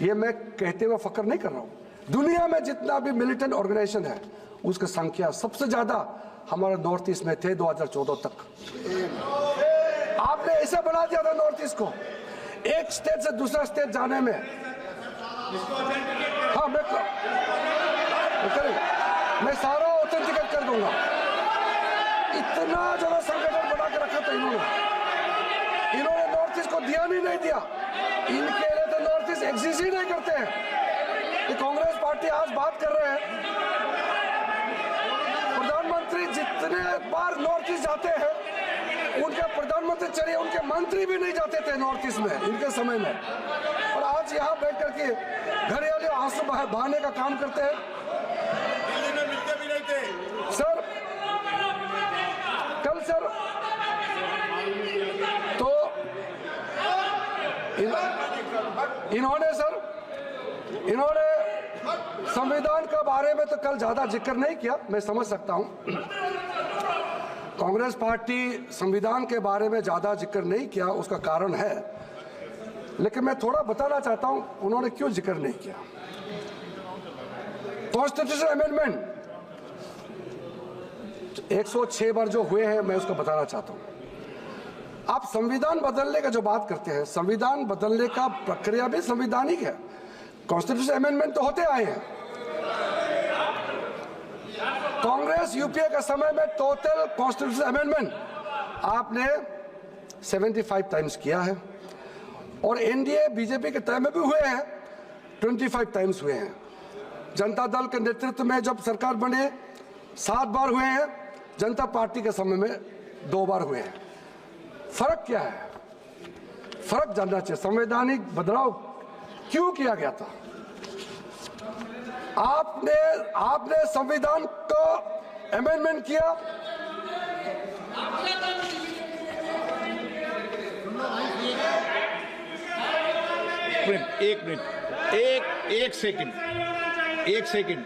ये मैं कहते हुए फक्र नहीं कर रहा हूं, दुनिया में जितना भी मिलिटेंट ऑर्गेनाइजेशन है उसकी संख्या सबसे ज्यादा हमारे नॉर्थ ईस्ट में थे 2014 तक। आपने ऐसा बना दिया था नॉर्थ ईस्ट को, एक स्टेट से दूसरा स्टेट जाने में। हाँ मैं सारा ऑथेंटिकेट कर दूंगा। इतना ज्यादा संगठन बना के रखा था इन्होंने नॉर्थ ईस्ट को ध्यान ही नहीं दिया। इनके लिए तो नॉर्थ ईस्ट एग्जिस्ट ही नहीं करते हैं। ये कांग्रेस पार्टी आज बात कर रहे हैं, प्रधानमंत्री जितने बार नॉर्थ ईस्ट जाते हैं, उनके प्रधानमंत्री चलिए उनके मंत्री भी नहीं जाते थे नॉर्थ ईस्ट में इनके समय में, और आज यहाँ बैठ करके घरेलू आंसू बहाने का काम करते हैं। इन्होंने संविधान के बारे में तो कल ज्यादा जिक्र नहीं किया, मैं समझ सकता हूं। कांग्रेस पार्टी संविधान के बारे में ज्यादा जिक्र नहीं किया, उसका कारण है, लेकिन मैं थोड़ा बताना चाहता हूं उन्होंने क्यों जिक्र नहीं किया। कॉन्स्टिट्यूशन अमेंडमेंट 106 बार जो हुए हैं, मैं उसको बताना चाहता हूं। आप संविधान बदलने का जो बात करते हैं, संविधान बदलने का प्रक्रिया भी संवैधानिक है। कॉन्स्टिट्यूशन अमेंडमेंट तो होते आए हैं। कांग्रेस यूपीए के समय में टोटल कॉन्स्टिट्यूशन अमेंडमेंट आपने 75 टाइम्स किया है, और एनडीए बीजेपी के टाइम में भी हुए हैं, 25 टाइम्स हुए हैं। जनता दल के नेतृत्व में जब सरकार बने 7 बार हुए हैं, जनता पार्टी के समय में 2 बार हुए हैं। फर्क क्या है? फर्क जानना चाहिए। संवैधानिक बदलाव क्यों किया गया था? आपने संविधान को अमेंडमेंट किया, एक मिनट, एक सेकंड।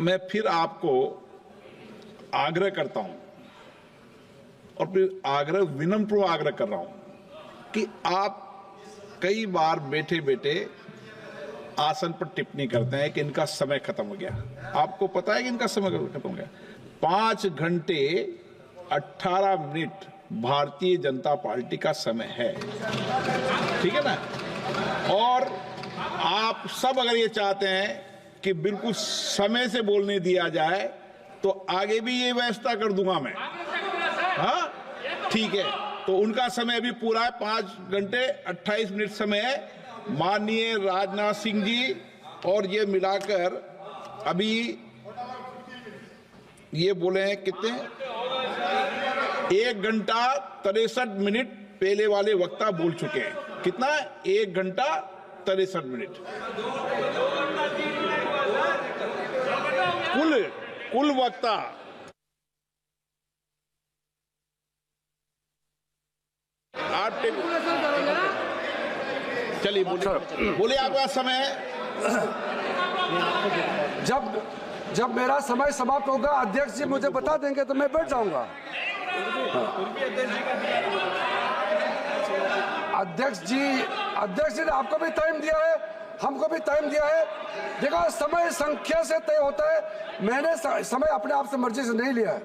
मैं फिर आपको आग्रह करता हूं, और फिर विनम्र आग्रह कर रहा हूं कि आप कई बार बैठे बैठे आसन पर टिप्पणी करते हैं कि इनका समय खत्म हो गया। आपको पता है कि इनका समय खत्म हो गया? 5 घंटे 18 मिनट भारतीय जनता पार्टी का समय है, ठीक है ना? और आप सब अगर ये चाहते हैं कि बिल्कुल समय से बोलने दिया जाए, तो आगे भी ये व्यवस्था कर दूंगा मैं। हाँ, ठीक है। तो उनका समय अभी पूरा है, 5 घंटे 28 मिनट समय है। माननीय राजनाथ सिंह जी, और ये मिलाकर अभी ये बोले हैं कितने, 1 घंटा 63 मिनट पहले वाले वक्ता बोल चुके हैं। कितना? 1 घंटा 63 मिनट कुल वक्ता। आप चलिए बोलिए, आपका समय है। जब मेरा समय समाप्त होगा, अध्यक्ष जी मुझे बता देंगे तो मैं बैठ जाऊंगा। अध्यक्ष जी ने आपको भी टाइम दिया है, हमको भी टाइम दिया है। देखो, समय संख्या से तय होता है, मैंने समय अपने आप से मर्जी से नहीं लिया है।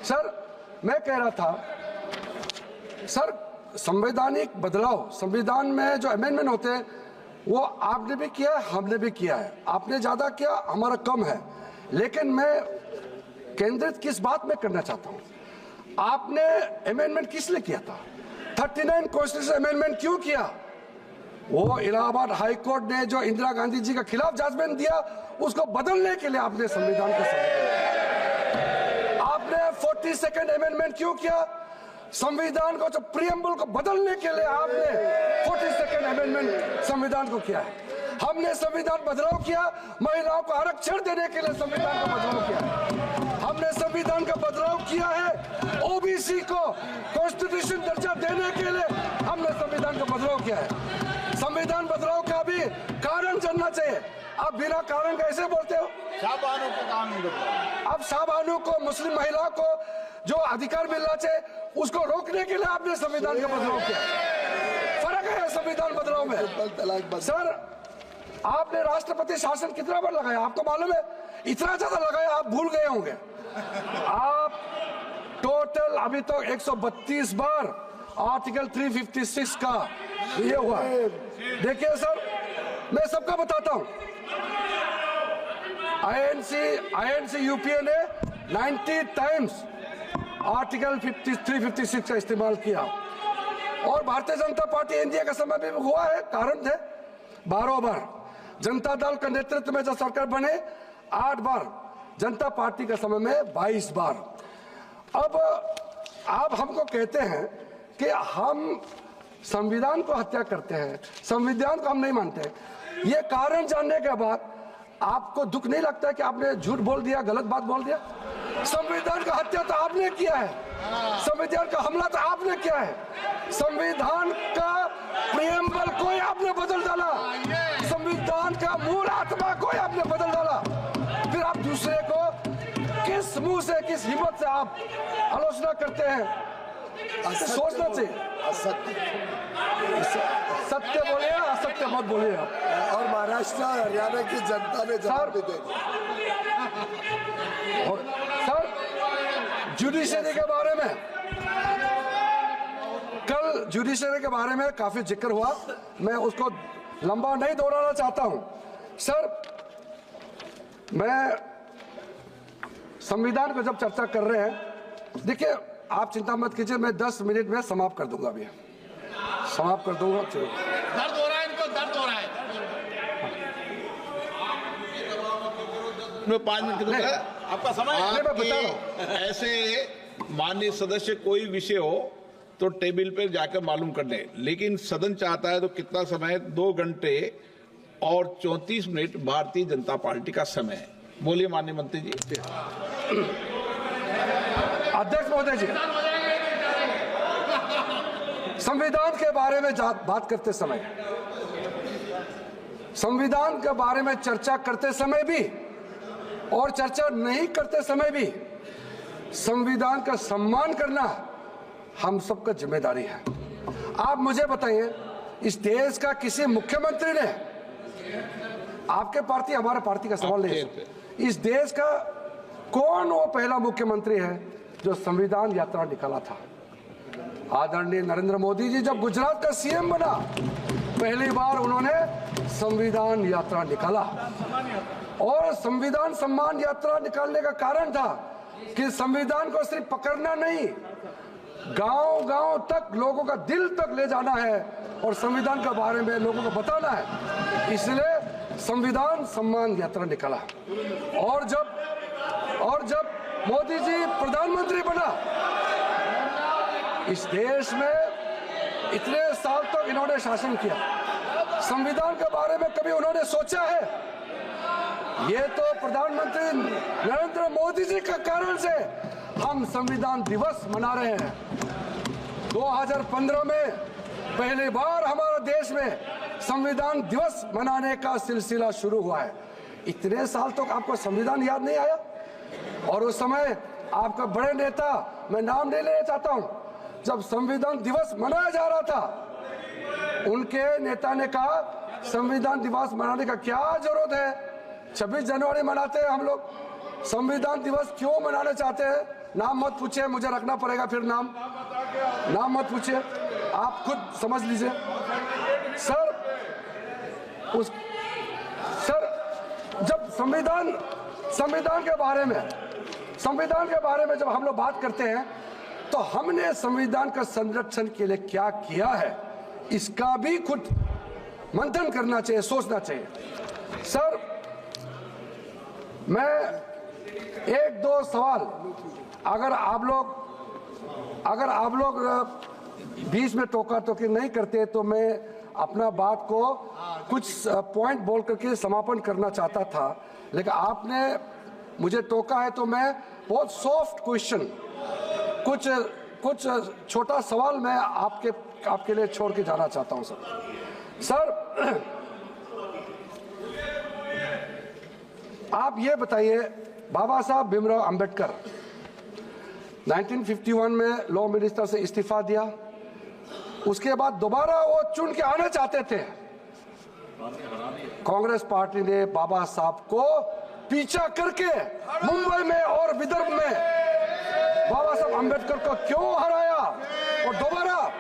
सर, मैं कह रहा था, सर, संवैधानिक बदलाव, संविधान में जो अमेंडमेंट होते हैं, वो आपने भी किया है, हमने भी किया है। आपने ज्यादा किया, हमारा कम है, लेकिन मैं केंद्रित किस बात में करना चाहता हूं। आपने अमेंडमेंट किस लिए किया था? 39 कॉन्स्टिट्यूशन अमेंडमेंट क्यों किया? वो इलाहाबाद हाई कोर्ट ने जो इंदिरा गांधी जी के खिलाफ जजमेंट दिया, उसको बदलने के लिए आपने संविधान का आपने 42nd अमेंडमेंट क्यों किया? संविधान को, जो प्रियम्बल को बदलने के लिए आपने 42nd अमेंडमेंट संविधान को किया है। हमने संविधान बदलाव किया, महिलाओं को आरक्षण देने के लिए संविधान का बदलाव किया। हमने संविधान का बदलाव किया है, ओबीसी को कॉन्स्टिट्यूशन दर्जा देने के लिए हमने संविधान का बदलाव किया है। संविधान बदलाव का भी कारण जानना चाहिए। आप बिना कारण कैसे बोलते हो? शाहबानों को कानून बदलाव। अब शाहबानों को, मुस्लिम महिलाओं को जो अधिकार मिलना चाहिए, उसको रोकने के लिए आपने संविधान का बदलाव किया। फर्क है संविधान बदलाव में। सर, आपने राष्ट्रपति शासन कितना बार लगाया आपको मालूम है? इतना ज्यादा लगाया आप भूल गए होंगे। आप टोटल अभी तो 132 बार आर्टिकल 356 का ये हुआ। देखिए सर, मैं सबका बताता हूं। आईएनसी यूपीए ने 90 टाइम्स आर्टिकल 356 का इस्तेमाल किया, और भारतीय जनता पार्टी एनडीए का समय भी हुआ है, कारण थे 12 बार। जनता दल के नेतृत्व में जब सरकार बने 8 बार, जनता पार्टी के समय में 22 बार। अब आप हमको कहते हैं कि हम संविधान को हत्या करते हैं, संविधान को हम नहीं मानते। ये कारण जानने के बाद आपको दुख नहीं लगता है कि आपने झूठ बोल दिया, गलत बात बोल दिया? संविधान का हत्या तो आपने किया है, संविधान का हमला तो आपने किया है, संविधान का प्रियम्बल कोई आपने बदल डाला, संविधान का मूल आत्मा कोई आपने बदल डाला, फिर आप दूसरे को किस मुंह से, किस हिम्मत से आप आलोचना करते हैं? सोचना चाहिए। सत्य बोलिए, असत्य मत बोलिए। और महाराष्ट्र और हरियाणा की जनता ने जवाब भी दे दिया। सर, जुडिशरी के बारे में कल जुडिशरी के बारे में काफी जिक्र हुआ, मैं उसको लंबा नहीं दोहराना चाहता हूं। सर, मैं संविधान को जब चर्चा कर रहे हैं, देखिए आप चिंता मत कीजिए, मैं 10 मिनट में समाप्त कर दूंगा, अभी समाप्त कर दूंगा। चलो, दर्द हो रहा है इनको, दर्द हो रहा है। 5 मिनट आपका समय मैं बता रहा हूं। ऐसे माननीय सदस्य कोई विषय हो तो टेबल पे जाकर मालूम कर ले, लेकिन सदन चाहता है तो कितना समय? 2 घंटे और 34 मिनट भारतीय जनता पार्टी का समय है। बोलिए माननीय मंत्री जी। अध्यक्ष महोदय जी, संविधान के बारे में बात करते समय, संविधान के बारे में चर्चा करते समय भी और चर्चा नहीं करते समय भी संविधान का सम्मान करना हम सबका जिम्मेदारी है। आप मुझे बताइए, इस देश का किसी मुख्यमंत्री ने, आपके पार्टी हमारे पार्टी का सवाल नहीं है, इस देश का कौन वो पहला मुख्यमंत्री है जो संविधान यात्रा निकाला था? आदरणीय नरेंद्र मोदी जी जब गुजरात का सीएम बना, पहली बार उन्होंने संविधान यात्रा निकाला, और संविधान सम्मान यात्रा निकालने का कारण था कि संविधान को सिर्फ पकड़ना नहीं, गांव-गांव तक, लोगों का दिल तक ले जाना है और संविधान के बारे में लोगों को बताना है। इसलिए संविधान सम्मान यात्रा निकाला। और जब मोदी जी प्रधानमंत्री बना, इस देश में इतने साल तक इन्होंने शासन किया, संविधान के बारे में कभी उन्होंने सोचा है? ये तो प्रधानमंत्री नरेंद्र मोदी जी के कारण से हम संविधान दिवस मना रहे हैं। 2015 में पहली बार हमारे देश में संविधान दिवस मनाने का सिलसिला शुरू हुआ है। इतने साल तक आपको संविधान याद नहीं आया? और उस समय आपका बड़े नेता, मैं नाम नहीं लेना चाहता हूं, जब संविधान दिवस मनाया जा रहा था, उनके नेता ने कहा संविधान दिवस मनाने का क्या जरूरत है? 26 जनवरी मनाते हैं हम लोग, संविधान दिवस क्यों मनाना चाहते हैं? नाम मत पूछिए, मुझे रखना पड़ेगा फिर नाम मत पूछिए, आप खुद समझ लीजिए। सर, जब संविधान के बारे में जब हम लोग बात करते हैं, तो हमने संविधान का संरक्षण के लिए क्या किया है, इसका भी खुद मंथन करना चाहिए, सोचना चाहिए। सर, मैं 1-2 सवाल, अगर आप लोग बीच में टोका टोकी नहीं करते तो मैं अपना बात को कुछ पॉइंट बोल करके समापन करना चाहता था, लेकिन आपने मुझे टोका है तो मैं बहुत सॉफ्ट क्वेश्चन, कुछ छोटा सवाल मैं आपके लिए छोड़ के जाना चाहता हूं। सर, आप ये बताइए, बाबा साहब भीमराव अंबेडकर 1951 में लॉ मिनिस्टर से इस्तीफा दिया, उसके बाद दोबारा वो चुन के आना चाहते थे। कांग्रेस पार्टी ने बाबा साहब को पीछा करके मुंबई में और विदर्भ में बाबा साहब अंबेडकर को क्यों हराया और दोबारा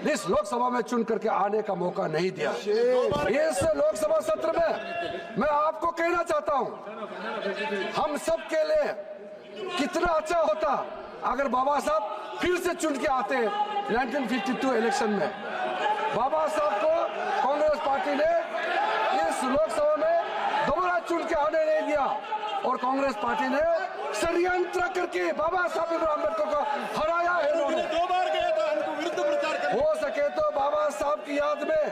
इस लोकसभा में चुन करके आने का मौका नहीं दिया? इस लोकसभा सत्र में मैं आपको कहना चाहता हूं, हम सब के लिए कितना अच्छा होता अगर बाबा साहब फिर से चुन के आते 1952 इलेक्शन में। बाबा साहब को कांग्रेस पार्टी ने इस लोकसभा में दोबारा चुन के आने नहीं दिया और कांग्रेस पार्टी ने षड्यंत्र करके बाबा साहब अम्बेडकर को हराया है। 2 बार गए तो हमको विरुद्ध प्रचार कर, हो सके तो बाबा साहब की याद में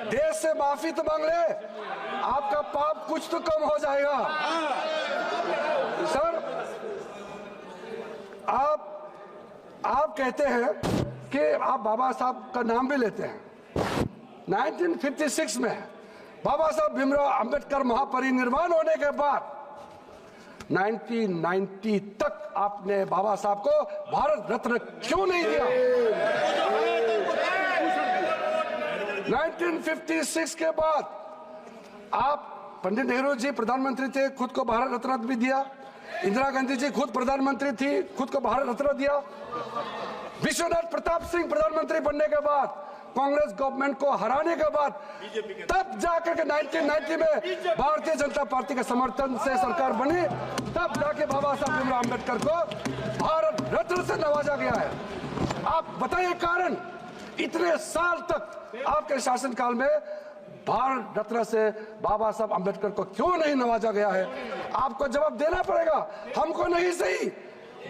देश से माफी तो मांग ले, आपका पाप कुछ तो कम हो जाएगा। सर, आप कहते हैं कि आप बाबा साहब का नाम भी लेते हैं। 1956 में बाबा साहब भीमराव अंबेडकर महापरिनिर्वाण होने के बाद 1990 तक आपने बाबा साहब को भारत रत्न क्यों नहीं दिया? 1956 के बाद आप, पंडित नेहरू जी प्रधानमंत्री थे, खुद को भारत रत्न भी दिया। इंदिरा गांधी जी खुद प्रधानमंत्री थी, खुद को भारत रत्न दिया। विश्वनाथ प्रताप सिंह प्रधानमंत्री बनने के बाद, कांग्रेस गवर्नमेंट को हराने के बाद, तब जाकर के 1990 में भारतीय जनता पार्टी के समर्थन से सरकार बनी, तब जाके बाबा साहब भीमराव अंबेडकर को भारत रत्न से नवाजा गया है। आप बताइए कारण, इतने साल तक आपके शासनकाल में भारत रत्न से बाबा साहब अंबेडकर को क्यों नहीं नवाजा गया है? आपको जवाब देना पड़ेगा, हमको नहीं सही,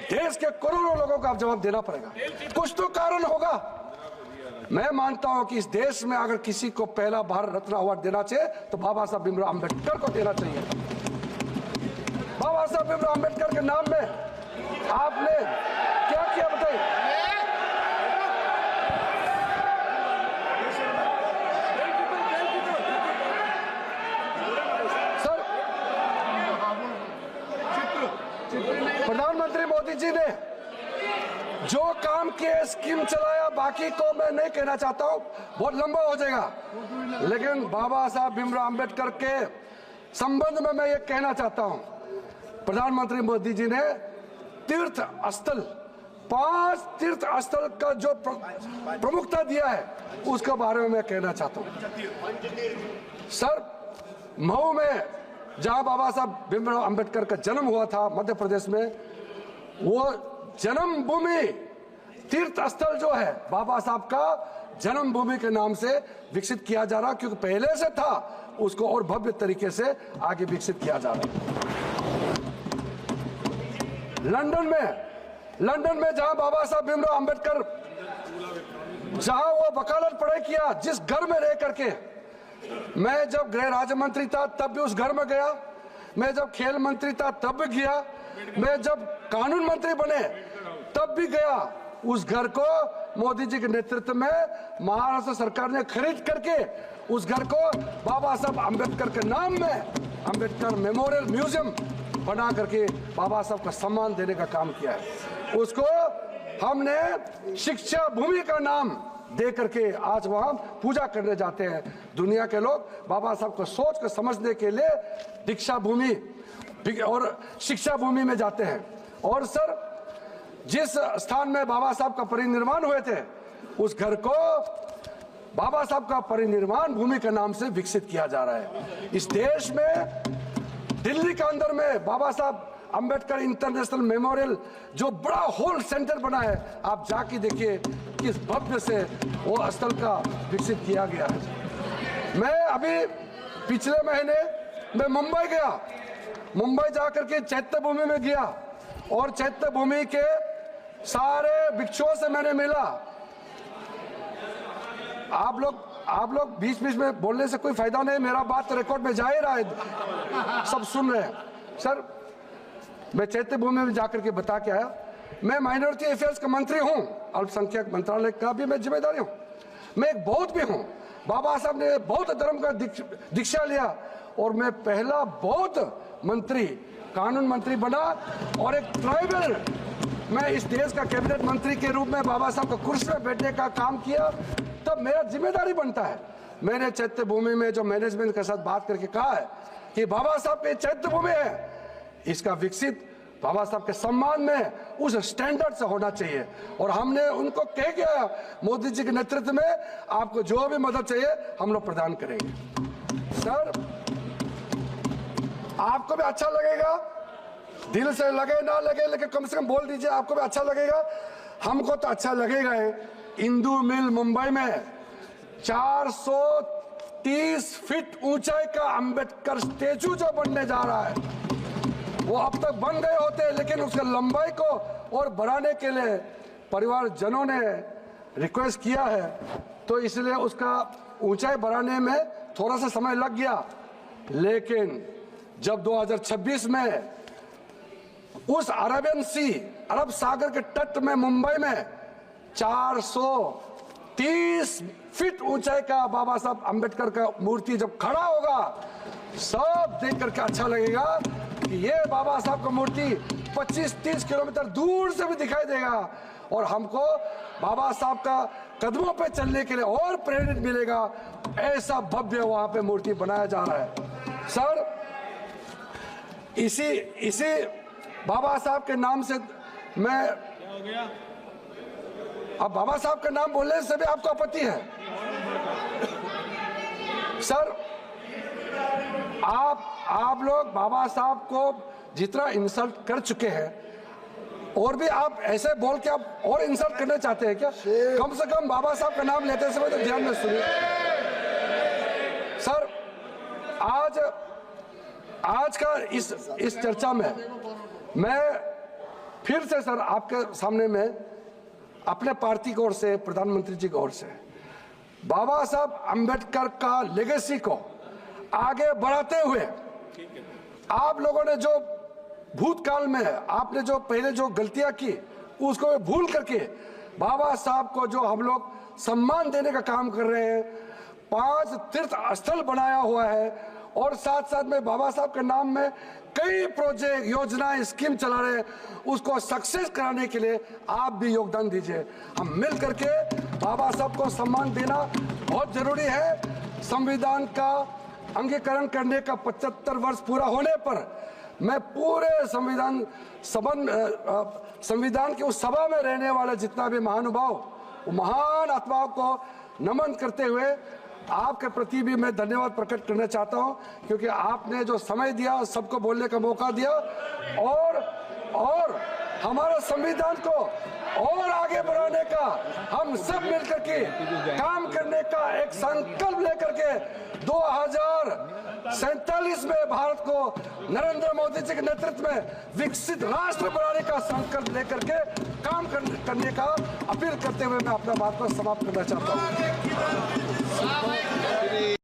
देश के करोड़ों लोगों को आप जवाब देना पड़ेगा। कुछ तो कारण होगा। मैं मानता हूं कि इस देश में अगर किसी को पहला भारत रत्न अवार्ड देना चाहिए तो बाबा साहब भीमराव अंबेडकर को देना चाहिए। बाबा साहब भीमराव अंबेडकर के नाम में आपने क्या किया बताइए? प्रधानमंत्री मोदी जी ने जो काम किए, स्कीम चलाया, बाकी को मैं नहीं कहना चाहता हूं, बहुत लंबा हो जाएगा। लेकिन बाबा साहब भीमराव अंबेडकर के संबंध में मैं ये कहना चाहता हूं, प्रधानमंत्री मोदी जी ने तीर्थ स्थल, 5 तीर्थ स्थल का जो प्रमुखता दिया है, उसके बारे में मैं कहना चाहता हूं। सर, मऊ में जहां बाबा साहब भीमराव अंबेडकर का जन्म हुआ था, मध्य प्रदेश में, वो जन्मभूमि तीर्थ स्थल जो है बाबा साहब का जन्मभूमि के नाम से विकसित किया जा रहा, क्योंकि पहले से था, उसको और भव्य तरीके से आगे विकसित किया जा रहा है। लंदन में जहां बाबा साहब भीमराव अंबेडकर, जहां वो वकालत पढ़ाई किया, जिस घर में रह करके, मैं जब गृह राज्य मंत्री था तब भी उस घर में गया, मैं जब खेल मंत्री था तब भी गया, मैं जब कानून मंत्री बने तब भी गया। उस घर को मोदी जी के नेतृत्व में महाराष्ट्र सरकार ने खरीद करके उस घर को बाबा साहब अंबेडकर के नाम में अंबेडकर मेमोरियल म्यूजियम बना करके बाबा साहब का सम्मान देने का काम किया है। उसको हमने शिक्षा भूमि का नाम दे करके आज वहां पूजा करने जाते हैं। दुनिया के लोग बाबा साहब को सोच कर समझने के लिए दीक्षा भूमि और शिक्षा भूमि में जाते हैं। और सर, जिस स्थान में बाबा साहब का परिनिर्वाण हुए थे, उस घर को बाबा साहब का परिनिर्वाण भूमि के नाम से विकसित किया जा रहा है। इस देश में दिल्ली के अंदर में बाबा साहब अंबेडकर इंटरनेशनल मेमोरियल जो बड़ा होल सेंटर बना है, आप जाके देखिए किस भव्य से वो स्थल का विकसित किया गया है। मैं अभी पिछले महीने मैं मुंबई गया, मुंबई जाकर के चैत्य भूमि में गया और चैत्य भूमि के सारे भिक्षुओं से मैंने मिला। आप लोग बीच बीच में बोलने से कोई फायदा नहीं, मेरा बात रिकॉर्ड में जा ही रहा है, सब सुन रहे हैं। सर, मैं चैत्य भूमि में जाकर के बता के आया, मैं माइनॉरिटी अफेयर्स का मंत्री हूं, अल्पसंख्यक मंत्रालय का भी मैं जिम्मेदारी हूं, मैं एक बौद्ध भी हूं। बाबा साहब ने बौद्ध धर्म का दीक्षा लिया और मैं पहला बौद्ध मंत्री, कानून मंत्री बना और एक ट्राइबल, मैं इस देश का कैबिनेट मंत्री के रूप में बाबा साहब का कुर्सी में बैठने का काम किया, तब मेरा जिम्मेदारी बनता है। मैंने चैत्य भूमि में जो मैनेजमेंट के साथ बात करके कहा है कि बाबा साहब के चैत्य भूमि है, इसका विकसित बाबा साहब के सम्मान में उस स्टैंडर्ड से होना चाहिए। और हमने उनको कह गया, मोदी जी के नेतृत्व में आपको जो भी मदद चाहिए हम लोग प्रदान करेंगे। सर, आपको भी अच्छा लगेगा, दिल से लगे ना लगे, लेकिन कम से कम बोल दीजिए, आपको भी अच्छा लगेगा। हमको तो अच्छा लगेगा है। इंदू मिल मुंबई में 430 फीट ऊंचाई का अंबेडकर स्टेचू जो बनने जा रहा है, वो अब तक बन गए होते, लेकिन उसके लंबाई को और बढ़ाने के लिए परिवारजनों ने रिक्वेस्ट किया है, तो इसलिए उसका ऊंचाई बढ़ाने में थोड़ा सा समय लग गया। लेकिन जब 2026 में उस अरब सागर के तट में मुंबई में 430 फीट ऊंचाई का बाबा साहब अंबेडकर का मूर्ति जब खड़ा होगा, सब देख करके अच्छा लगेगा कि ये बाबा साहब का मूर्ति 25-30 किलोमीटर दूर से भी दिखाई देगा और हमको बाबा साहब का कदमों पे चलने के लिए और प्रेरित मिलेगा। ऐसा भव्य वहां पे मूर्ति बनाया जा रहा है। सर, इसी बाबा साहब के नाम से मैं, अब बाबा साहब का नाम बोलने से भी आपको आपत्ति है? सर, आप लोग बाबा साहब को जितना इंसल्ट कर चुके हैं और भी आप ऐसे बोल के आप और इंसल्ट करना चाहते हैं क्या? कम से कम बाबा साहब का नाम लेते समय तो ध्यान में सुनिए। सर, आज का इस चर्चा में मैं फिर से सर आपके सामने में अपने पार्टी की ओर से, प्रधानमंत्री जी की ओर से बाबा साहब अंबेडकर का लेगेसी को आगे बढ़ाते हुए आप लोगों ने जो भूतकाल में आपने जो पहले जो गलतियां की उसको भूल करके बाबा साहब को जो हम लोग सम्मान देने का काम कर रहे हैं, 5 तीर्थ स्थल बनाया हुआ है और साथ साथ में बाबा साहब के नाम में कई प्रोजेक्ट, योजनाएं, स्कीम चला रहे हैं, उसको सक्सेस कराने के लिए आप भी योगदान दीजिए। हम मिल करके बाबा साहब को सम्मान देना बहुत जरूरी है। संविधान का अंगीकरण करने का 75 वर्ष पूरा होने पर मैं पूरे संविधान की उस सभा में रहने वाले जितना भी महानुभाव, महान आत्माओं को नमन करते हुए आपके प्रति भी मैं धन्यवाद प्रकट करना चाहता हूं, क्योंकि आपने जो समय दिया, सबको बोलने का मौका दिया और हमारा संविधान को और आगे बढ़ाने का हम सब मिलकर के काम करने का एक संकल्प लेकर के 2047 में भारत को नरेंद्र मोदी जी के नेतृत्व में विकसित राष्ट्र बनाने का संकल्प लेकर के काम करने का अपील करते हुए मैं अपना बात को समाप्त करना चाहता हूँ।